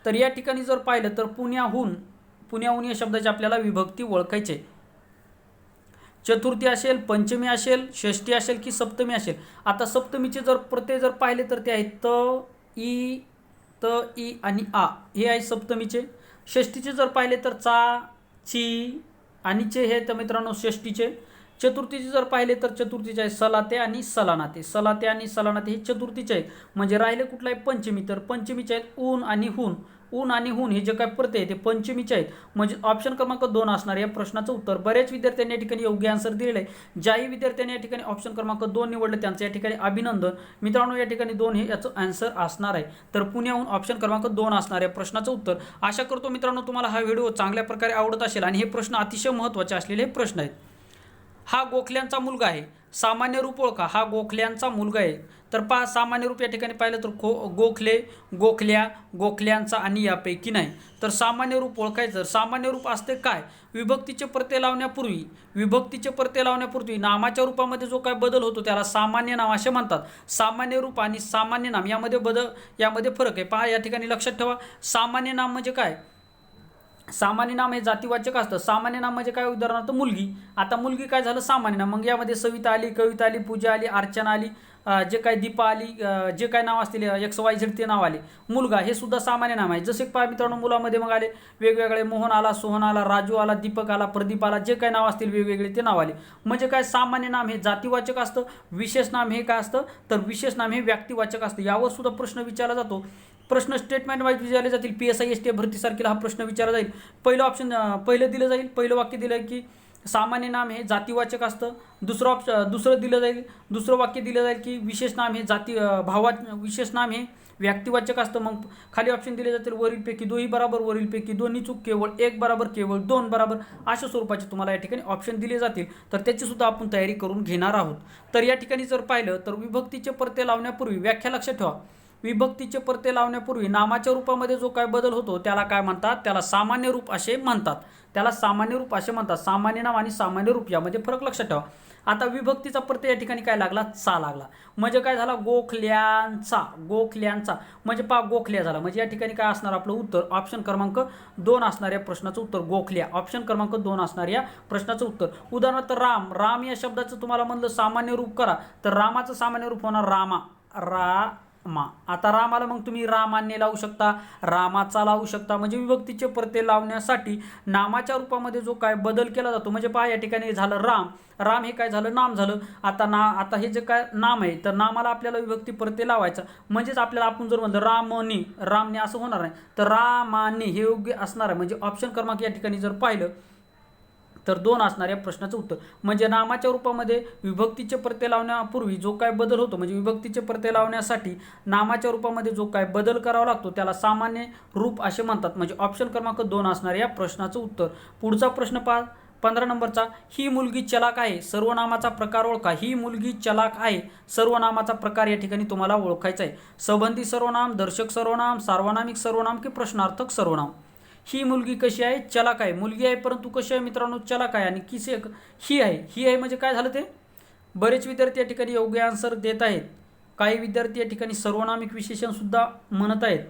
तर या ठिकाणी जर पाहिलं तर पुण्याहून या शब्दाची आपल्याला विभक्ती ओळखायची आहे. चतुर्थी असेल, पंचमी असेल, षष्ठी असेल की सप्तमी असेल. आता सप्तमीचे जर प्रत्यय जर पाहिले तर ते आहेत त, ई आणि आ, हे आहे सप्तमीचे. षष्टीचे जर पाहिले तर चा, ची आणि चे हे तर मित्रांनो षष्टीचे. चतुर्थीचे जर पाहिले तर चतुर्थीचे आहे सलाते आणि सलानाते. सलाते आणि सलानाते हे चतुर्थीचे आहेत. म्हणजे राहिले कुठला आहे पंचमी. तर पंचमीचे आहेत ऊन आणि हून. ऊन आणि हून हे जे काय प्रत्यय आहे ते पंचमीचे आहेत. म्हणजे ऑप्शन क्रमांक 2 असणार या प्रश्नाचं उत्तर. बऱ्याच विद्यार्थ्यांनी या ठिकाणी योग्य आन्सर दिलेलं आहे. ज्याही विद्यार्थ्यांनी या ठिकाणी ऑप्शन क्रमांक 2 निवडलं त्यांचं या ठिकाणी अभिनंदन. मित्रांनो, या ठिकाणी 2 हे याचं आन्सर असणार आहे. तर पुण्याहून ऑप्शन क्रमांक 2 असणार या प्रश्नाचं उत्तर. आशा करतो मित्रांनो तुम्हाला हा व्हिडिओ चांगल्या प्रकारे आवडत असेल आणि हे प्रश्न अतिशय महत्त्वाचे असलेले हे प्रश्न आहेत. हा गोखल्यांचा मुलगा आहे. सामान्य रूप ओळखा. हा गोखल्यांचा मुलगा आहे. तर पहा, सामान्य रूप या ठिकाणी पाहिलं तर गोखले, गोखल्या, गोखल्यांचा आणि यापैकी नाही. तर सामान्य रूप ओळखायचं. सामान्य रूप असते काय, विभक्तीचे प्रत्यय लावण्यापूर्वी नामाच्या रूपामध्ये जो काय बदल होतो त्याला सामान्य नाम असे म्हणतात. सामान्य रूप आणि सामान्य नाम यामध्ये फरक आहे. पहा, या ठिकाणी लक्षात ठेवा. सामान्य नाम म्हणजे काय, सामान्य नाम हे जातीवाचक असतं. सामान्य नाम म्हणजे काय, उदाहरणार्थ मुलगी. आता मुलगी काय झालं सामान्य नाम. मग यामध्ये सविता आली, कविता आली, पूजा आली, अर्चना आली, जे काय दीपा आली, जे काय नाव असतील XYZ ते नाव आले. मुलगा हे सुद्धा सामान्य नाम आहे. जसे पहा मित्रांनो, मुलामध्ये मग आले वेगवेगळे, मोहन आला, सोहन आला, राजू आला, दीपक आला, प्रदीप आला, जे काय नाव असतील वेगवेगळे ते नाव आले. म्हणजे काय, सामान्य नाम हे जातीवाचक असतं. विशेष नाम हे काय असतं, तर विशेष नाम हे व्यक्तिवाचक असतं. यावर सुद्धा प्रश्न विचारला जातो. प्रश्न स्टेटमेंट वाईज विचारले जातील. PSI ST भरतीसारखेला हा प्रश्न विचारला जाईल. पहिलं ऑप्शन पहिलं दिलं जाईल, पहिलं वाक्य दिलं की सामान्य नाम हे जातीवाचक असतं. दुसरं दिलं जाईल, दुसरं वाक्य दिलं जाईल की विशेष नाम हे विशेष नाम हे व्यक्तिवाचक असतं. मग खाली ऑप्शन दिले जातील, वरीलपैकी दोन्ही बराबर, वरीलपैकी दोन्ही चूक, केवळ एक बराबर, केवळ दोन बराबर, अशा स्वरूपाचे तुम्हाला या ठिकाणी ऑप्शन दिले जातील. तर त्याची सुद्धा आपण तयारी करून घेणार आहोत. तर या ठिकाणी जर पाहिलं तर विभक्तीचे प्रत्यय लावण्यापूर्वी व्याख्या लक्षात ठेवा. विभक्तीचे प्रत्यय लावण्यापूर्वी नामाच्या रूपामध्ये जो काय बदल होतो त्याला काय म्हणतात, त्याला सामान्य रूप असे म्हणतात. त्याला सामान्य रूप असे म्हणतात. सामान्य नाम आणि सामान्य रूप यामध्ये फरक लक्षात ठेवा. आता विभक्तीचा प्रत्यय या ठिकाणी काय लागला, चा लागला. म्हणजे काय झाला, गोखल्यांचा. गोखल्यांचा म्हणजे पा गोखल्या झाला. म्हणजे या ठिकाणी काय असणार आपलं उत्तर, ऑप्शन क्रमांक 2 असणाऱ्या प्रश्नाचं उत्तर गोखल्या. ऑप्शन क्रमांक 2 असणाऱ्या प्रश्नाचं उत्तर. उदाहरणार्थ राम. राम या शब्दाचं तुम्हाला म्हणलं सामान्य रूप करा, तर रामाचं सामान्य रूप होणार रामा. आता रामाला मग तुम्ही रामान्य लावू शकता, रामाचा लावू शकता. म्हणजे विभक्तीचे प्रत्यय लावण्यासाठी नामाच्या रूपामध्ये जो काय बदल केला जातो. म्हणजे पहा या ठिकाणी झालं राम. राम हे काय झालं, नाम झालं. आता हे जे काय नाम आहे, तर नामाला आपल्याला विभक्ती प्रत्यय लावायचा. म्हणजेच आपल्याला आपण जर म्हणलं रामने असं होणार नाही, तर रामाने हे योग्य असणार आहे. म्हणजे ऑप्शन क्रमांक या ठिकाणी जर पाहिलं तर 2 असणाऱ्या प्रश्नाचं उत्तर. म्हणजे नामाच्या रूपामध्ये विभक्तीचे प्रत्यय लावण्यापूर्वी जो काय बदल होतो, म्हणजे विभक्तीचे प्रत्यय लावण्यासाठी नामाच्या रूपामध्ये जो काय बदल करावा लागतो त्याला सामान्य रूप असे म्हणतात. म्हणजे ऑप्शन क्रमांक 2 असणाऱ्या प्रश्नाचं उत्तर. पुढचा प्रश्न पहा, 15 नंबरचा. ही मुलगी चलाक आहे, सर्वनामाचा प्रकार ओळखा. ही मुलगी चलाक आहे, सर्वनामाचा प्रकार या ठिकाणी तुम्हाला ओळखायचा आहे. संबंधी सर्वनाम, दर्शक सर्वनाम, सार्वनामिक सर्वनाम की प्रश्नार्थक सर्वनाम. ही मुलगी कशी आहे, चलाक आहे. मुलगी आहे परंतु कशी आहे मित्रांनो, चलाक आहे. आणि किसे ही आहे. ही आहे म्हणजे काय झालं ते, बरेच विद्यार्थी या ठिकाणी योग्य आन्सर देत आहेत. काही विद्यार्थी या ठिकाणी सर्वनामिक विशेषण सुद्धा म्हणत आहेत.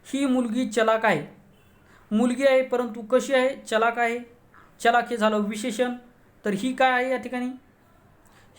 ही मुलगी चलाक आहे. मुलगी आहे परंतु कशी आहे, चलाक आहे. चलाक हे झालं विशेषण. तर ही काय आहे या ठिकाणी,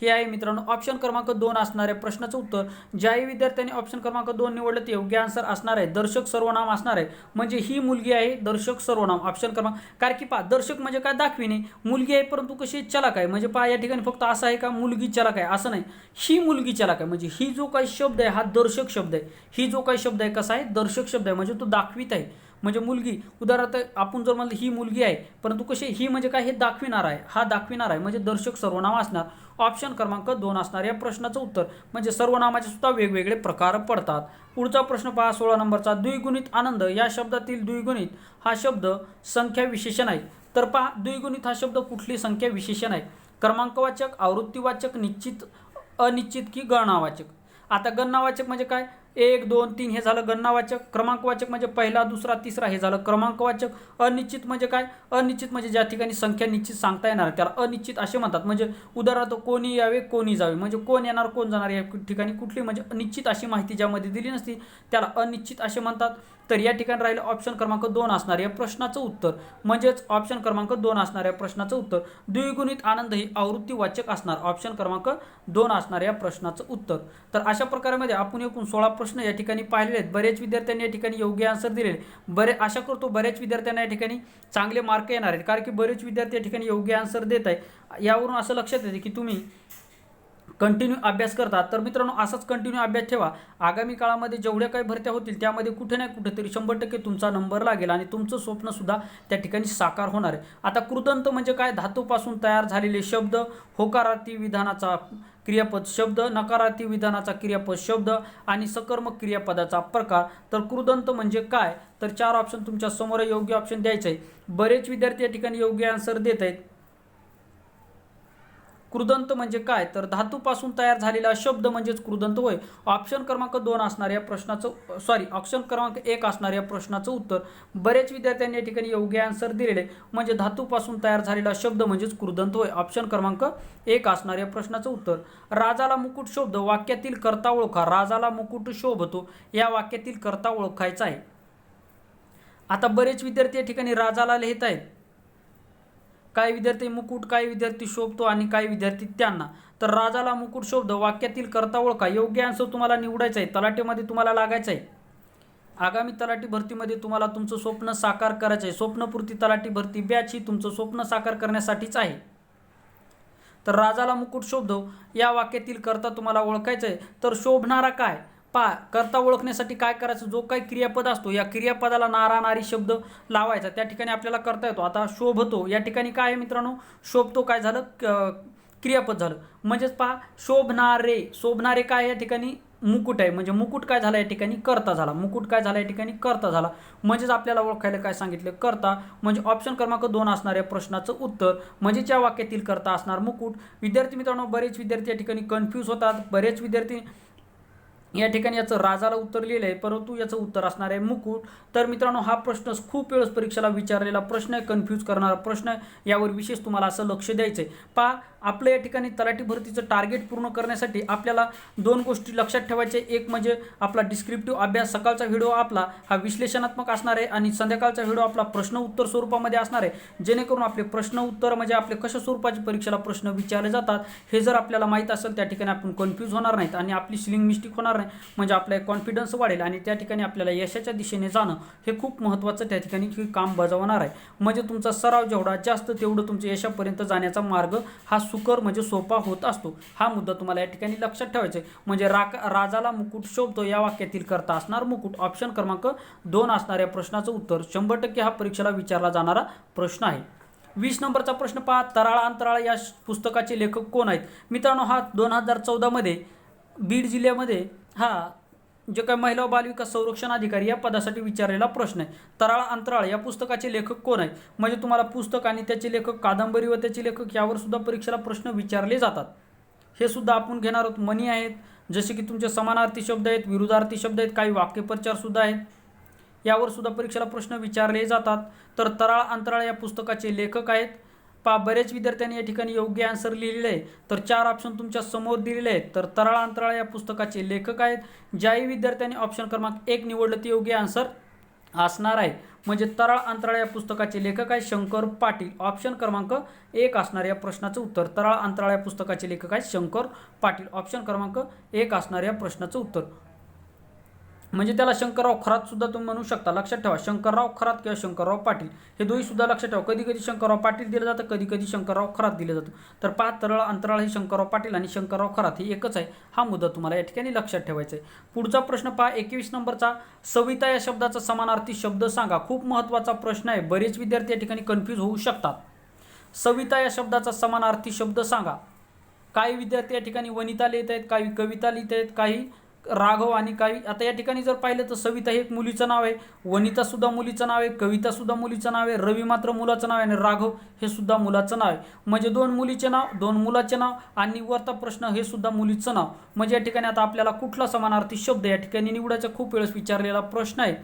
हे आहे मित्रांनो ऑप्शन क्रमांक 2 असणाऱ्या प्रश्नाचं उत्तर. ज्याही विद्यार्थ्यांनी ऑप्शन क्रमांक 2 निवडलं ते योग्य आन्सर असणार आहे. दर्शक सर्वनाम असणार आहे. म्हणजे ही मुलगी आहे, दर्शक सर्वनाम ऑप्शन क्रमांक. कारण की पहा, दर्शक म्हणजे काय, दाखविणे. मुलगी आहे परंतु कशी चलाक आहे. म्हणजे पहा या ठिकाणी फक्त असं आहे का, मुलगी चलाक आहे असं नाही, ही मुलगी चलाक आहे. म्हणजे ही जो काही शब्द आहे हा दर्शक शब्द आहे. ही जो काही शब्द आहे कसा आहे, दर्शक शब्द आहे. म्हणजे तो दाखवित आहे. म्हणजे मुलगी, उदाहरणार्थ आपण जर म्हणलं ही मुलगी आहे परंतु कशी, ही म्हणजे काय, हे दाखविणार आहे, हा दाखविणार आहे. म्हणजे दर्शक सर्वनाम असणार. ऑप्शन क्रमांक 2 असणार या प्रश्नाचं उत्तर. म्हणजे सर्वनामाचे सुद्धा वेगवेगळे प्रकार पडतात. पुढचा प्रश्न पहा, 16 नंबरचा. द्विगुणित आनंद या शब्दातील द्विगुणित हा शब्द संख्या विशेषण आहे. तर पहा, द्विगुणित हा शब्द कुठली संख्या विशेषण आहे, क्रमांकवाचक, आवृत्तीवाचक, निश्चित, अनिश्चित की गणनावाचक. आता गणनावाचक म्हणजे काय, 1 2 3 हे झालं गणनावाचक. क्रमांकवाचक म्हणजे पहिला, दुसरा, तिसरा हे झालं क्रमांकवाचक. अनिश्चित म्हणजे काय, अनिश्चित म्हणजे ज्या ठिकाणी संख्या निश्चित सांगता येणार त्याला अनिश्चित असे म्हणतात. म्हणजे उदाहरणार्थ कोणी यावे, कोणी जावे. म्हणजे कोण येणार, कोण जाणार या ठिकाणी कुठली म्हणजे निश्चित अशी माहिती ज्यामध्ये दिली नसती त्याला अनिश्चित असे म्हणतात. तर या ठिकाणी राहिलं ऑप्शन क्रमांक 2 असणार या प्रश्नाचं उत्तर. म्हणजेच ऑप्शन क्रमांक 2 असणाऱ्या प्रश्नाचं उत्तर. द्विगुणित आनंद ही आवृत्तीवाचक असणार. ऑप्शन क्रमांक 2 असणार या प्रश्नाचं उत्तर. तर अशा प्रकारामध्ये आपण एकूण 16 प्रश्न या ठिकाणी पाहिलेले आहेत. बरेच विद्यार्थ्यांनी या ठिकाणी योग्य आन्सर दिलेले. आशा करतो बऱ्याच विद्यार्थ्यांना या ठिकाणी चांगले मार्क येणार आहेत, कारण की बरेच विद्यार्थी या ठिकाणी योग्य आन्सर देत आहे. यावरून असं लक्षात येते की तुम्ही कंटिन्यू अभ्यास करतात. तर मित्रांनो असाच कंटिन्यू अभ्यास ठेवा. आगामी काळामध्ये जेवढ्या काही भरत्या होतील त्यामध्ये कुठे ना कुठेतरी 100% तुमचा नंबर लागेल आणि तुमचं स्वप्नसुद्धा त्या ठिकाणी साकार होणार आहे. आता कृदंत म्हणजे काय, धातूपासून तयार झालेले शब्द. होकारार्थी विधानाचा क्रियापद शब्द, नकारार्थी विधानाचा क्रियापद शब्द आणि सकर्मक क्रियापदाचा प्रकार. तर कृदंत म्हणजे काय, तर 4 ऑप्शन तुमच्या समोर योग्य ऑप्शन द्यायचं आहे. बरेच विद्यार्थी या ठिकाणी योग्य आन्सर देत आहेत. कृदंत म्हणजे काय, तर धातूपासून तयार झालेला शब्द म्हणजेच कृदंत होय. ऑप्शन क्रमांक 2 असणाऱ्या प्रश्नाचं ऑप्शन क्रमांक 1 असणाऱ्या प्रश्नाचं उत्तर. बरेच विद्यार्थ्यांनी या ठिकाणी योग्य आन्सर दिलेले. म्हणजे धातूपासून तयार झालेला शब्द म्हणजेच कृदंत होय. ऑप्शन क्रमांक 1 असणाऱ्या प्रश्नाचं उत्तर. राजाला मुकुट शोभतो वाक्यातील कर्ता ओळखा. राजाला मुकुट शोभतो या वाक्यातील कर्ता ओळखायचा आहे. आता बरेच विद्यार्थी या ठिकाणी राजाला लिहित आहेत. काही विद्यार्थी मुकुट, काही विद्यार्थी शोभतो आणि काही विद्यार्थी त्यांना. तर राजाला मुकुट शोभतो वाक्यातील कर्ता ओळखा. योग्य आन्सर तुम्हाला निवडायचं आहे. तलाठीमध्ये तुम्हाला लागायचं आहे. आगामी तलाठी भरतीमध्ये तुम्हाला तुमचं स्वप्न साकार करायचं आहे. स्वप्नपूर्ती तलाठी भरती बॅच ही तुमचं स्वप्न साकार करण्यासाठीच आहे. तर राजाला मुकुट शोभतो या वाक्यातील कर्ता तुम्हाला ओळखायचं आहे. तर शोभणारा काय कर्ता ओळखण्यासाठी काय करायचं, जो काही क्रियापद असतो या क्रियापदाला नारा नारी शब्द लावायचा. त्या ठिकाणी आपल्याला करता येतो. आता शोभतो या ठिकाणी काय आहे मित्रांनो, शोभतो काय झालं, क्रियापद झालं. म्हणजेच शोभणारे, शोभणारे काय या ठिकाणी मुकुट आहे. म्हणजे मुकुट काय झाला या ठिकाणी, कर्ता झाला. मुकुट काय झाला या ठिकाणी, कर्ता झाला. म्हणजेच आपल्याला ओळखायला काय सांगितलं, कर्ता. म्हणजे ऑप्शन क्रमांक 2 असणाऱ्या प्रश्नाचं उत्तर म्हणजेच या वाक्यातील कर्ता असणार मुकुट. विद्यार्थी मित्रांनो, बरेच विद्यार्थी या ठिकाणी कन्फ्यूज होतात. बरेच विद्यार्थी या ठिकाणी याचं राजाला उत्तर लिहिलं आहे, परंतु याचं उत्तर असणार आहे मुकुट. तर मित्रांनो, हा प्रश्न खूप वेळेस परीक्षेला विचारलेला प्रश्न आहे, कन्फ्यूज करणारा प्रश्न आहे. यावर विशेष तुम्हाला असं लक्ष द्यायचं आहे. आपलं या ठिकाणी तलाठी भरतीचं टार्गेट पूर्ण करण्यासाठी आपल्याला 2 गोष्टी लक्षात ठेवायच्या. एक म्हणजे आपला डिस्क्रिप्टिव्ह अभ्यास, सकाळचा व्हिडिओ आपला हा विश्लेषणात्मक असणार आहे आणि संध्याकाळचा व्हिडिओ आपला प्रश्न उत्तर स्वरूपामध्ये असणार आहे. जेणेकरून आपले प्रश्न उत्तर म्हणजे आपले कशा स्वरूपाची परीक्षेला प्रश्न विचारले जातात हे जर आपल्याला माहीत असेल, त्या ठिकाणी आपण कन्फ्यूज होणार नाहीत आणि आपली स्लिंग मिस्टेक होणार नाही. म्हणजे आपला कॉन्फिडन्स वाढेल आणि त्या ठिकाणी आपल्याला यशाच्या दिशेने जाणं हे खूप महत्त्वाचं त्या ठिकाणी काम बजावणार आहे. म्हणजे तुमचा सराव जेवढा जास्त तेवढं तुमच्या यशापर्यंत जाण्याचा मार्ग हा सुकर म्हणजे सोपा होत असतो. हा मुद्दा तुम्हाला या ठिकाणी लक्षात ठेवायचा आहे. म्हणजे राजाला मुकुट शोभतो या वाक्यातील कर्ता असणार मुकुट. ऑप्शन क्रमांक 2 असणाऱ्या प्रश्नाचं उत्तर 100% हा परीक्षेला विचारला जाणारा प्रश्न आहे. 20 नंबरचा प्रश्न तराळ अंतराळ या पुस्तकाचे लेखक कोण आहेत. मित्रांनो, हा 2014 मध्ये बीड जिल्ह्यामध्ये जे काही महिला व बालविकास संरक्षण अधिकारी या पदासाठी विचारलेला प्रश्न आहे. तराळ अंतराळ या पुस्तकाचे लेखक कोण आहेत. म्हणजे तुम्हाला पुस्तक आणि त्याचे लेखक, कादंबरी व त्याचे लेखक यावर सुद्धा परीक्षेला प्रश्न विचारले जातात. हे सुद्धा आपण घेणार आहोत. मनी आहेत, जसे की तुमचे समानार्थी शब्द आहेत, विरुद्धार्थी शब्द आहेत, काही वाक्यप्रचार सुद्धा आहेत. यावर सुद्धा परीक्षेला प्रश्न विचारले जातात. तर तराळ अंतराळ या पुस्तकाचे लेखक आहेत. बरेच विद्यार्थ्यांनी या ठिकाणी योग्य आन्सर लिहिलेले आहे. तर 4 ऑप्शन तुमच्या समोर दिलेले आहेत. तर तराळ अंतराळ या पुस्तकाचे लेखक आहेत. ज्याही विद्यार्थ्यांनी ऑप्शन क्रमांक 1 निवडलं ते योग्य आन्सर असणार आहे. म्हणजे तराळ अंतराळ या पुस्तकाचे लेखक आहे शंकर पाटील. ऑप्शन क्रमांक 1 असणार या प्रश्नाचं उत्तर. तराळ अंतराळ या पुस्तकाचे लेखक आहेत शंकर पाटील. ऑप्शन क्रमांक 1 असणार या प्रश्नाचं उत्तर. म्हणजे त्याला शंकरराव खरात सुद्धा तुम्ही म्हणू शकता. लक्षात ठेवा, शंकरराव खरात किंवा शंकरराव पाटील हे दोन्ही सुद्धा लक्षात ठेवा. कधी कधी शंकरराव पाटील दिलं जातं, कधी कधी शंकरराव खरात दिलं जातं. तर तराळ अंतराळ हे शंकरराव पाटील आणि शंकरराव खरात हे एकच आहे. हा मुद्दा तुम्हाला या ठिकाणी लक्षात ठेवायचा आहे. पुढचा प्रश्न 21 नंबरचा सविता या शब्दाचा समानार्थी शब्द सांगा. खूप महत्त्वाचा प्रश्न आहे. बरेच विद्यार्थी या ठिकाणी कन्फ्यूज होऊ शकतात. सविता या शब्दाचा समानार्थी शब्द सांगा. काही विद्यार्थी या ठिकाणी वनिता लिहित आहेत, काही कविता लिहित आहेत, काही राघव आणि काही. आता या ठिकाणी जर पाहिलं तर सविता हे एक मुलीचं नाव आहे, वनिता सुद्धा मुलीचं नाव आहे, कविता सुद्धा मुलीचं नाव आहे, रवी मात्र मुलाचं नाव आहे आणि राघव हे सुद्धा मुलाचं नाव आहे. म्हणजे 2 मुलीचे नाव, 2 मुलाचे नाव आणि वरचा प्रश्न हे सुद्धा मुलीचं नाव. म्हणजे या ठिकाणी आता आपल्याला कुठला समानार्थी शब्द या ठिकाणी निवडायचा खूप वेळेस विचारलेला प्रश्न आहे.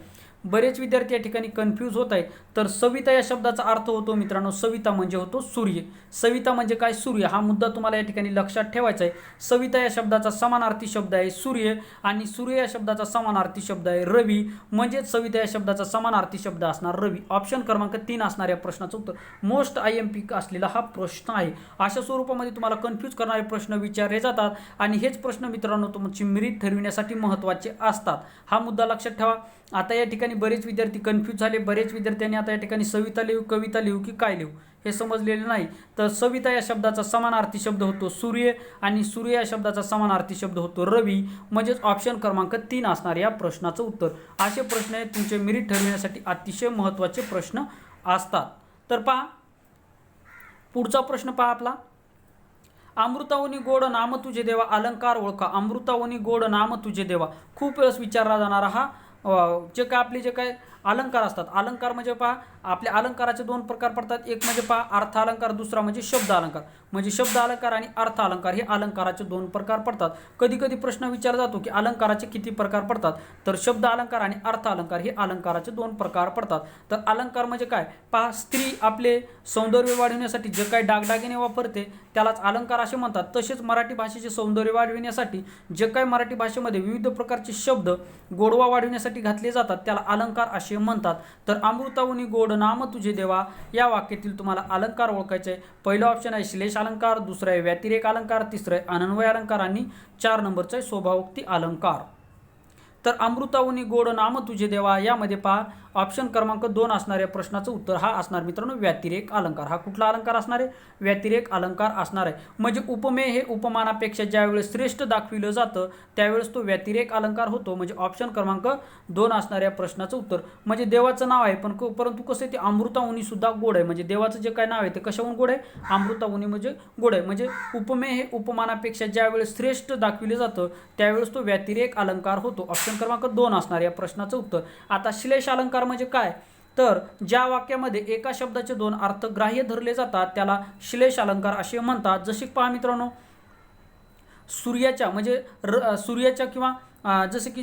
बरेच विद्यार्थी या ठिकाणी कन्फ्यूज होत आहे. तर सविता या शब्दाचा अर्थ होतो मित्रांनो, सविता म्हणजे होतो सूर्य. सविता म्हणजे काय, सूर्य. हा मुद्दा तुम्हाला या ठिकाणी लक्षात ठेवायचा आहे. सविता या शब्दाचा समानार्थी शब्द आहे सूर्य आणि सूर्य या शब्दाचा समानार्थी शब्द आहे रवी. म्हणजेच सविता या शब्दाचा समानार्थी शब्द असणार रवी. ऑप्शन क्रमांक 3 असणार या प्रश्नाचं उत्तर. मोस्ट IMP असलेला हा प्रश्न आहे. अशा स्वरूपामध्ये तुम्हाला कन्फ्यूज करणारे प्रश्न विचारले जातात आणि हेच प्रश्न मित्रांनो तुमची मेरिट ठरविण्यासाठी महत्त्वाचे असतात. हा मुद्दा लक्षात ठेवा. आता या ठिकाणी बरेच विद्यार्थी कन्फ्यूज झाले. बरेच विद्यार्थ्यांनी आता या ठिकाणी सविता लिहू, कविता लिहू की काय लिहू हे समजलेलं नाही. तर सविता या शब्दाचा समानार्थी शब्द होतो सूर्य आणि सूर्य या शब्दाचा समानार्थी शब्द होतो रवी. म्हणजेच ऑप्शन क्रमांक 3 असणार या प्रश्नाचं उत्तर. असे प्रश्न हे तुमचे मेरिट ठरविण्यासाठी अतिशय महत्त्वाचे प्रश्न असतात. तर पुढचा प्रश्न आपला. अमृतावनी गोड नाम तुझे देवा अलंकार ओळखा. अमृतावनी गोड नाम तुझे देवा खूप वेळेस विचारला जाणारा हा आपले जे काय अलंकार असतात. अलंकार म्हणजे आपल्या अलंकाराचे 2 प्रकार पडतात. एक म्हणजे अर्थ अलंकार, दुसरा म्हणजे शब्द अलंकार. म्हणजे शब्द अलंकार आणि अर्थ अलंकार हे अलंकाराचे 2 प्रकार पडतात. कधी कधी प्रश्न विचारला जातो की अलंकाराचे किती प्रकार पडतात. तर शब्द अलंकार आणि अर्थ अलंकार हे अलंकाराचे 2 प्रकार पडतात. तर अलंकार म्हणजे काय, स्त्री आपले सौंदर्य वाढविण्यासाठी जे काही दागदागिने वापरते त्यालाच अलंकार असे म्हणतात. तसेच मराठी भाषेचे सौंदर्य वाढविण्यासाठी जे काही मराठी भाषेमध्ये विविध प्रकारचे शब्द गोडवा वाढविण्यासाठी घातले जातात त्याला अलंकार असे असे म्हणतात. तर अमृताहुनी गोड नाम तुझे देवा या वाक्यातील तुम्हाला अलंकार ओळखायचे आहे. पहिला ऑप्शन आहे श्लेष अलंकार, दुसरा आहे व्यतिरेक अलंकार, तिसरा आहे अनन्वय अलंकार आणि 4 नंबरचा आहे स्वभावोक्ती अलंकार. तर अमृताहुनी गोड नाम तुझे देवा यामध्ये पहा ऑप्शन क्रमांक 2 असणाऱ्या प्रश्नाचं उत्तर हा असणार मित्रांनो व्यतिरेक अलंकार. हा कुठला अलंकार असणार आहे? व्यतिरेक अलंकार असणार आहे. म्हणजे उपमेय हे उपमानापेक्षा ज्यावेळेस श्रेष्ठ दाखविलं जातं त्यावेळेस तो व्यतिरेक अलंकार होतो. म्हणजे ऑप्शन क्रमांक 2 असणाऱ्या प्रश्नाचं उत्तर. म्हणजे देवाचं नाव आहे परंतु कसं आहे ते अमृताहुनी सुद्धा गोड आहे. म्हणजे देवाचं जे काय नाव आहे ते कशाहून गोड आहे? अमृताहुनी म्हणजे गोड आहे. म्हणजे उपमेय हे उपमानापेक्षा ज्यावेळेस श्रेष्ठ दाखविलं जातं त्यावेळेस तो व्यतिरेक अलंकार होतो. ऑप्शन क्रमांक 2 असणार या प्रश्नाचं उत्तर. आता श्लेष अलंकार म्हणजे काय? तर ज्या वाक्यामध्ये एका शब्दाचे 2 अर्थ ग्राह्य धरले जातात त्याला श्लेष अलंकार असे म्हणतात. जसे पहा मित्रांनो सूर्याच्या म्हणजे सूर्याच्या किंवा जसे की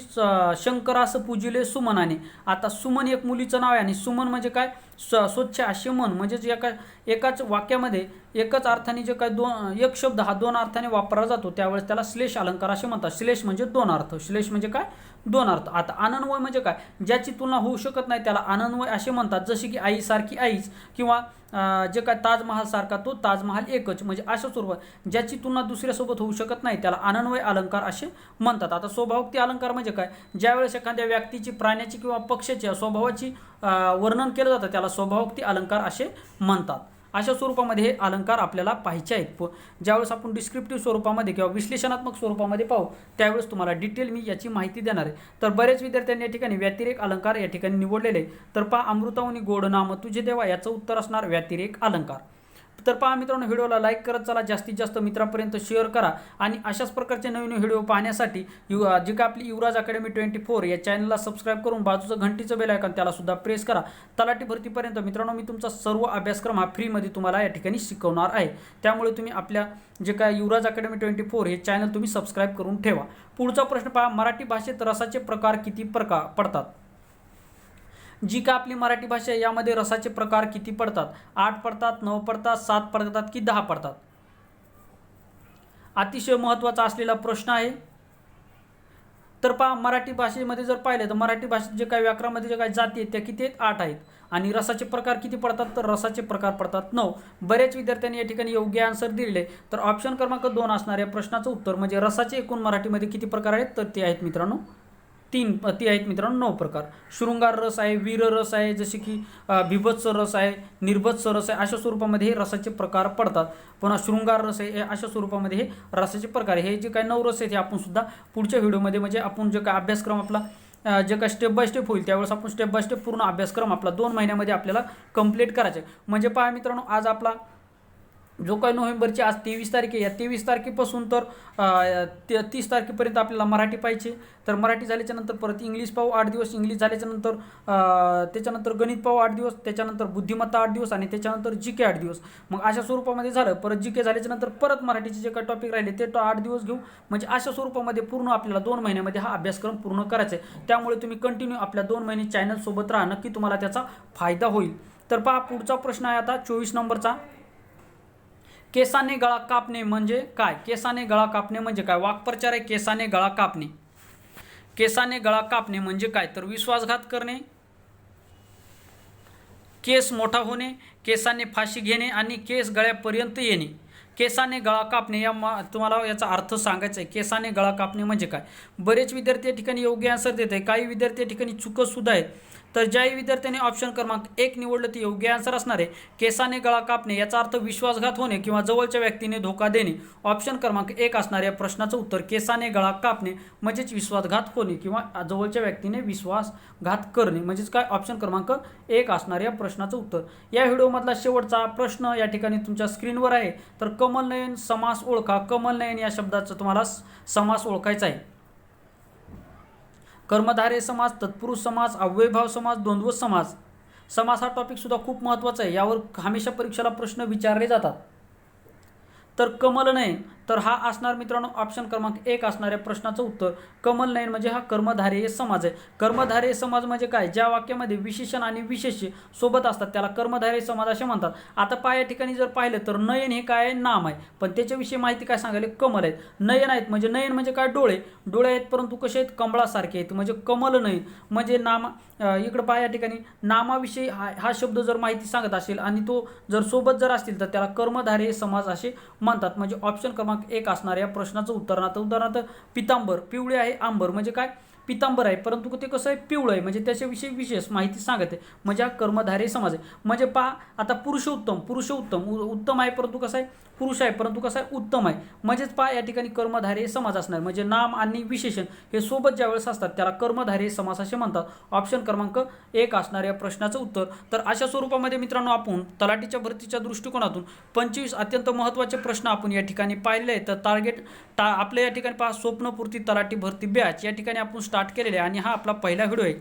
शंकरास पूजिले सुमनाने. आता सुमन एक मुलीचं नाव आहे आणि सुमन म्हणजे काय? स्वच्छ असे मन. म्हणजे एकाच वाक्यामध्ये एकच अर्थाने जे काय एक शब्द हा 2 अर्थाने वापरला जातो त्यावेळेस त्याला श्लेष अलंकार असे म्हणतात. श्लेष म्हणजे 2 अर्थ. श्लेष म्हणजे काय? 2 अर्थ. आता अनन्वय म्हणजे काय? ज्याची तुलना होऊ शकत नाही त्याला अनन्वय असे म्हणतात. जसे की आईसारखी आईच किंवा जे काय ताजमहाल सारखा तो ताजमहाल एकच. म्हणजे अशा स्वरूपात ज्याची तुलना दुसऱ्यासोबत होऊ शकत नाही त्याला अनन्वय अलंकार असे म्हणतात. आता स्वभावोक्ती अलंकार म्हणजे काय? ज्यावेळेस एखाद्या व्यक्तीची, प्राण्याची किंवा पक्षाच्या स्वभावाची वर्णन केलं जातं त्याला स्वभावोक्ती अलंकार असे म्हणतात. अशा स्वरूपामध्ये हे अलंकार आपल्याला पाहायचे आहेत. ज्यावेळेस आपण डिस्क्रिप्टिव्ह स्वरूपामध्ये किंवा विश्लेषणात्मक स्वरूपामध्ये पाहू त्यावेळेस तुम्हाला डिटेल मी याची माहिती देणार आहे. तर बरेच विद्यार्थ्यांनी या ठिकाणी व्यतिरेक अलंकार या ठिकाणी निवडलेले. तर पहा अमृताहुनी गोड नाम तुझे देवा याचं उत्तर असणार व्यतिरेक अलंकार. तर पहा मित्रांनो व्हिडिओला लाईक करत चला, जास्तीत जास्त मित्रांपर्यंत शेअर करा आणि अशाच प्रकारचे नवीन व्हिडिओ पाहण्यासाठी जी का आपली युवराज अकॅडमी 24 या चॅनलला सबस्क्राईब करून बाजूचं घंटीचं बेल आयकॉन त्याला सुद्धा प्रेस करा. तलाठी भरतीपर्यंत मित्रांनो मी तुमचा सर्व अभ्यासक्रम हा फ्रीमध्ये तुम्हाला या ठिकाणी शिकवणार आहे. त्यामुळे तुम्ही आपल्या जे काय युवराज अकॅडमी 24 हे चॅनल तुम्ही सबस्क्राईब करून ठेवा. पुढचा प्रश्न पहा मराठी भाषेत रसाचे प्रकार किती पडतात? जी का आपली मराठी भाषा आहे यामध्ये रसाचे प्रकार किती पडतात? 8 पडतात, 9 पडतात, 7 पडतात की 10 पडतात? अतिशय महत्त्वाचा असलेला प्रश्न आहे. तर पहा मराठी भाषेमध्ये जर पाहिलं तर मराठी भाषेत जे काही व्याकरणामध्ये जे काही जाती आहेत त्या किती आहेत? 8 आहेत. आणि रसाचे प्रकार किती पडतात? तर रसाचे प्रकार पडतात 9. बरेच विद्यार्थ्यांनी या ठिकाणी योग्य आन्सर दिलेले. तर ऑप्शन क्रमांक 2 असणाऱ्या प्रश्नाचं उत्तर म्हणजे रसाचे एकूण मराठीमध्ये किती प्रकार आहेत? तर ते आहेत मित्रांनो 3. ती आहेत मित्रांनो 9 प्रकार. शृंगार रस आहे, वीर रस आहे, जसे की बिभत्स रस आहे, निर्भत्स रस आहे. अशा स्वरूपामध्ये हे रसाचे प्रकार पडतात. पुन्हा शृंगार रस आहे अशा स्वरूपामध्ये हे रसाचे प्रकार आहे. हे जे काही 9 रस आहेत हे आपण सुद्धा पुढच्या व्हिडिओमध्ये म्हणजे आपण जे काय अभ्यासक्रम आपला जे काय स्टेप बाय स्टेप होईल त्यावेळेस आपण स्टेप बाय स्टेप पूर्ण अभ्यासक्रम आपला 2 महिन्यामध्ये आपल्याला कंप्लीट करायचा आहे. म्हणजे पहा मित्रांनो आज आपला जो काही नोव्हेंबरची आज 23 तारीख आहे या 23 तारखेपासून तर 30 तारखेपर्यंत आपल्याला मराठी पाहिजे. तर मराठी झाल्याच्या नंतर परत इंग्लिश पाहू 8 दिवस, इंग्लिश झाल्याच्या नंतर त्याच्यानंतर गणित पाहू 8 दिवस, त्याच्यानंतर बुद्धिमत्ता 8 दिवस आणि त्याच्यानंतर जी के 8 दिवस. मग अशा स्वरूपामध्ये झालं. परत जी के झाल्याच्या नंतर परत मराठीचे जे काही टॉपिक राहिले ते 8 दिवस घेऊ. म्हणजे अशा स्वरूपामध्ये पूर्ण आपल्याला 2 महिन्यामध्ये हा अभ्यासक्रम पूर्ण करायचा आहे. त्यामुळे तुम्ही कंटिन्यू आपल्या 2 महिने चॅनलसोबत राहा, नक्की तुम्हाला त्याचा फायदा होईल. तर पहा पुढचा प्रश्न आहे आता 24 नंबरचा. केसाने गळा कापणे म्हणजे काय? केसाने गळा कापणे म्हणजे काय? वाक्प्रचार आहे केसाने गळा कापणे. केसाने गळा कापणे म्हणजे काय? तर विश्वासघात करणे, केस मोठा होणे, केसाने फाशी घेणे आणि केस गळ्यापर्यंत येणे. केसाने गळा कापणे तुम्हाला याचा अर्थ सांगायचा आहे. केसाने गळा कापणे म्हणजे काय? बरेच विद्यार्थी या ठिकाणी योग्य आन्सर देत आहे, काही विद्यार्थी या ठिकाणी चुकत सुद्धा आहेत. तर ज्याही विद्यार्थ्यांनी ऑप्शन क्रमांक 1 निवडलं ते योग्य आन्सर असणार आहे. केसाने गळा कापणे याचा अर्थ विश्वासघात होणे किंवा जवळच्या व्यक्तीने धोका देणे. ऑप्शन क्रमांक 1 असणार या प्रश्नाचं उत्तर. केसाने गळा कापणे म्हणजेच विश्वासघात होणे किंवा जवळच्या व्यक्तीने विश्वासघात करणे म्हणजेच काय? ऑप्शन क्रमांक 1 असणार या प्रश्नाचं उत्तर. या व्हिडिओमधला शेवटचा प्रश्न या ठिकाणी तुमच्या स्क्रीनवर आहे. तर कमलनयन समास ओळखा. कमलनयन या शब्दाचा तुम्हाला समास ओळखायचा आहे. कर्मधारय समास, तत्पुरुष समास, अव्ययभाव समास, द्वंद्व समास. समास हा टॉपिक सुद्धा खूप महत्त्वाचा आहे. यावर हमेशा परीक्षेला प्रश्न विचारले जातात. तर कमलनयन तर हा असणार मित्रांनो ऑप्शन क्रमांक 1 असणाऱ्या प्रश्नाचं उत्तर कमल नयन म्हणजे हा कर्मधारय समाज आहे. कर्मधारय समाज म्हणजे काय, ज्या वाक्यामध्ये विशेषण आणि विशेष्य सोबत असतात त्याला कर्मधारय समाज असे म्हणतात. आता या ठिकाणी जर पाहिलं तर नयन हे काय नाम आहे, पण त्याच्याविषयी माहिती काय सांगायला, कमल आहेत. नयन आहेत म्हणजे नयन म्हणजे काय, डोळे आहेत परंतु कसे आहेत, कमळासारखे आहेत म्हणजे कमल नयन म्हणजे नाम. इकडं या ठिकाणी नामाविषयी हा शब्द जर माहिती सांगत असेल आणि तो जर सोबत जर असतील तर त्याला कर्मधारय समाज असे म्हणतात. म्हणजे ऑप्शन क्रमांक 1 असणार या प्रश्नाचं उत्तर. आता उदाहरणार्थ पितांबर पिवळे आहे, आंबर म्हणजे काय, पितांबर आहे परंतु ते कसं आहे, पिवळं आहे म्हणजे त्याच्याविषयी विशेष माहिती सांगत आहे म्हणजे हा कर्मधारय समाज आहे. म्हणजे आता पुरुषोत्तम उत्तम आहे परंतु कसं आहे, पुरुष आहे परंतु कसं आहे, उत्तम आहे म्हणजेच या ठिकाणी कर्मधारय समाज असणार. म्हणजे नाम आणि विशेषण हे सोबत ज्यावेळेस असतात त्याला कर्मधारय समास असे म्हणतात. ऑप्शन क्रमांक 1 असणार या प्रश्नाचं उत्तर. तर अशा स्वरूपामध्ये मित्रांनो आपण तलाठीच्या भरतीच्या दृष्टिकोनातून 25 अत्यंत महत्त्वाचे प्रश्न आपण या ठिकाणी पाहिले आहेत. तर आपल्या या ठिकाणी स्वप्नपूर्ती तलाठी भरती बॅच या ठिकाणी आपण स्टार्ट केलेले आहे आणि हा आपला पहिला व्हिडिओ आहे.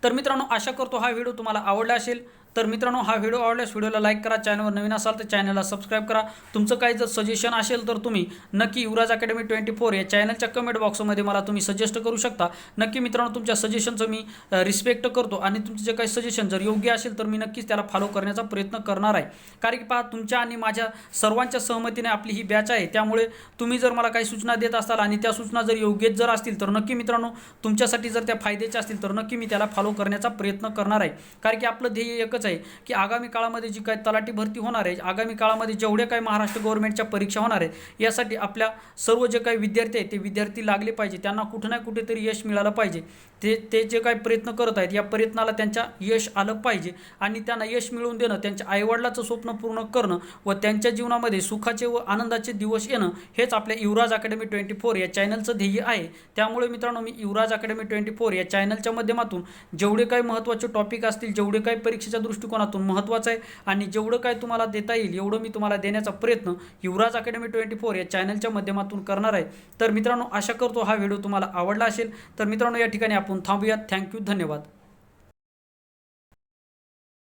तर मित्रांनो आशा करतो हा व्हिडिओ तुम्हाला आवडला असेल. तर मित्रांनो हा व्हिडिओ आवडल्यास व्हिडिओला लाईक करा, चॅनलवर नवीन असाल तर चॅनलला सबस्क्राईब करा. तुमचं काही जर सजेशन असेल तर तुम्ही नक्की युवराज अकॅडमी 24 या चॅनलच्या कमेंट बॉक्समध्ये मला तुम्ही सजेस्ट करू शकता. नक्की मित्रांनो तुमच्या सजेशनचं मी रिस्पेक्ट करतो आणि तुमचे जे काही सजेशन जर योग्य असेल तर मी नक्कीच त्याला फॉलो करण्याचा प्रयत्न करणार आहे. कारण की तुमच्या आणि माझ्या सर्वांच्या सहमतीने आपली ही बॅच आहे. त्यामुळे तुम्ही जर मला काही सूचना देत असाल आणि त्या सूचना जर योग्य जर असतील तर नक्की मित्रांनो तुमच्यासाठी जर त्या फायद्याच्या असतील तर नक्की मी त्याला फॉलो करण्याचा प्रयत्न करणार आहे. कारण की आपलं ध्येय एकच आहे की आगामी काळामध्ये जी काही तलाठी भरती होणार आहे, आगामी काळामध्ये जेवढे काही महाराष्ट्र गव्हर्नमेंटच्या परीक्षा होणार आहेत यासाठी आपल्या सर्व जे काही विद्यार्थी आहेत ते विद्यार्थी लागले पाहिजे, त्यांना कुठं ना कुठेतरी यश मिळालं पाहिजे. ते जे काही प्रयत्न करत आहेत या प्रयत्नाला त्यांच्या यश आलं पाहिजे आणि त्यांना यश मिळवून देणं, त्यांच्या आईवडिलाचं स्वप्न पूर्ण करणं व त्यांच्या जीवनामध्ये सुखाचे व आनंदाचे दिवस येणं हेच आपल्या युवराज अकॅडमी 24 या चॅनलचं ध्येय आहे. त्यामुळे मित्रांनो मी युवराज अकॅडमी 24 या चॅनलच्या माध्यमातून जेवढे काही महत्त्वाचे टॉपिक असतील, जेवढे काही परीक्षेच्या दृष्टिकोनातून महत्त्वाचं आहे आणि जेवढं काय तुम्हाला देता येईल एवढं मी तुम्हाला देण्याचा प्रयत्न युवराज अकॅडमी 24 या चॅनलच्या माध्यमातून करणार आहे. तर मित्रांनो आशा करतो हा व्हिडिओ तुम्हाला आवडला असेल. तर मित्रांनो या ठिकाणी आपण थांबूयात. थँक्यू, धन्यवाद.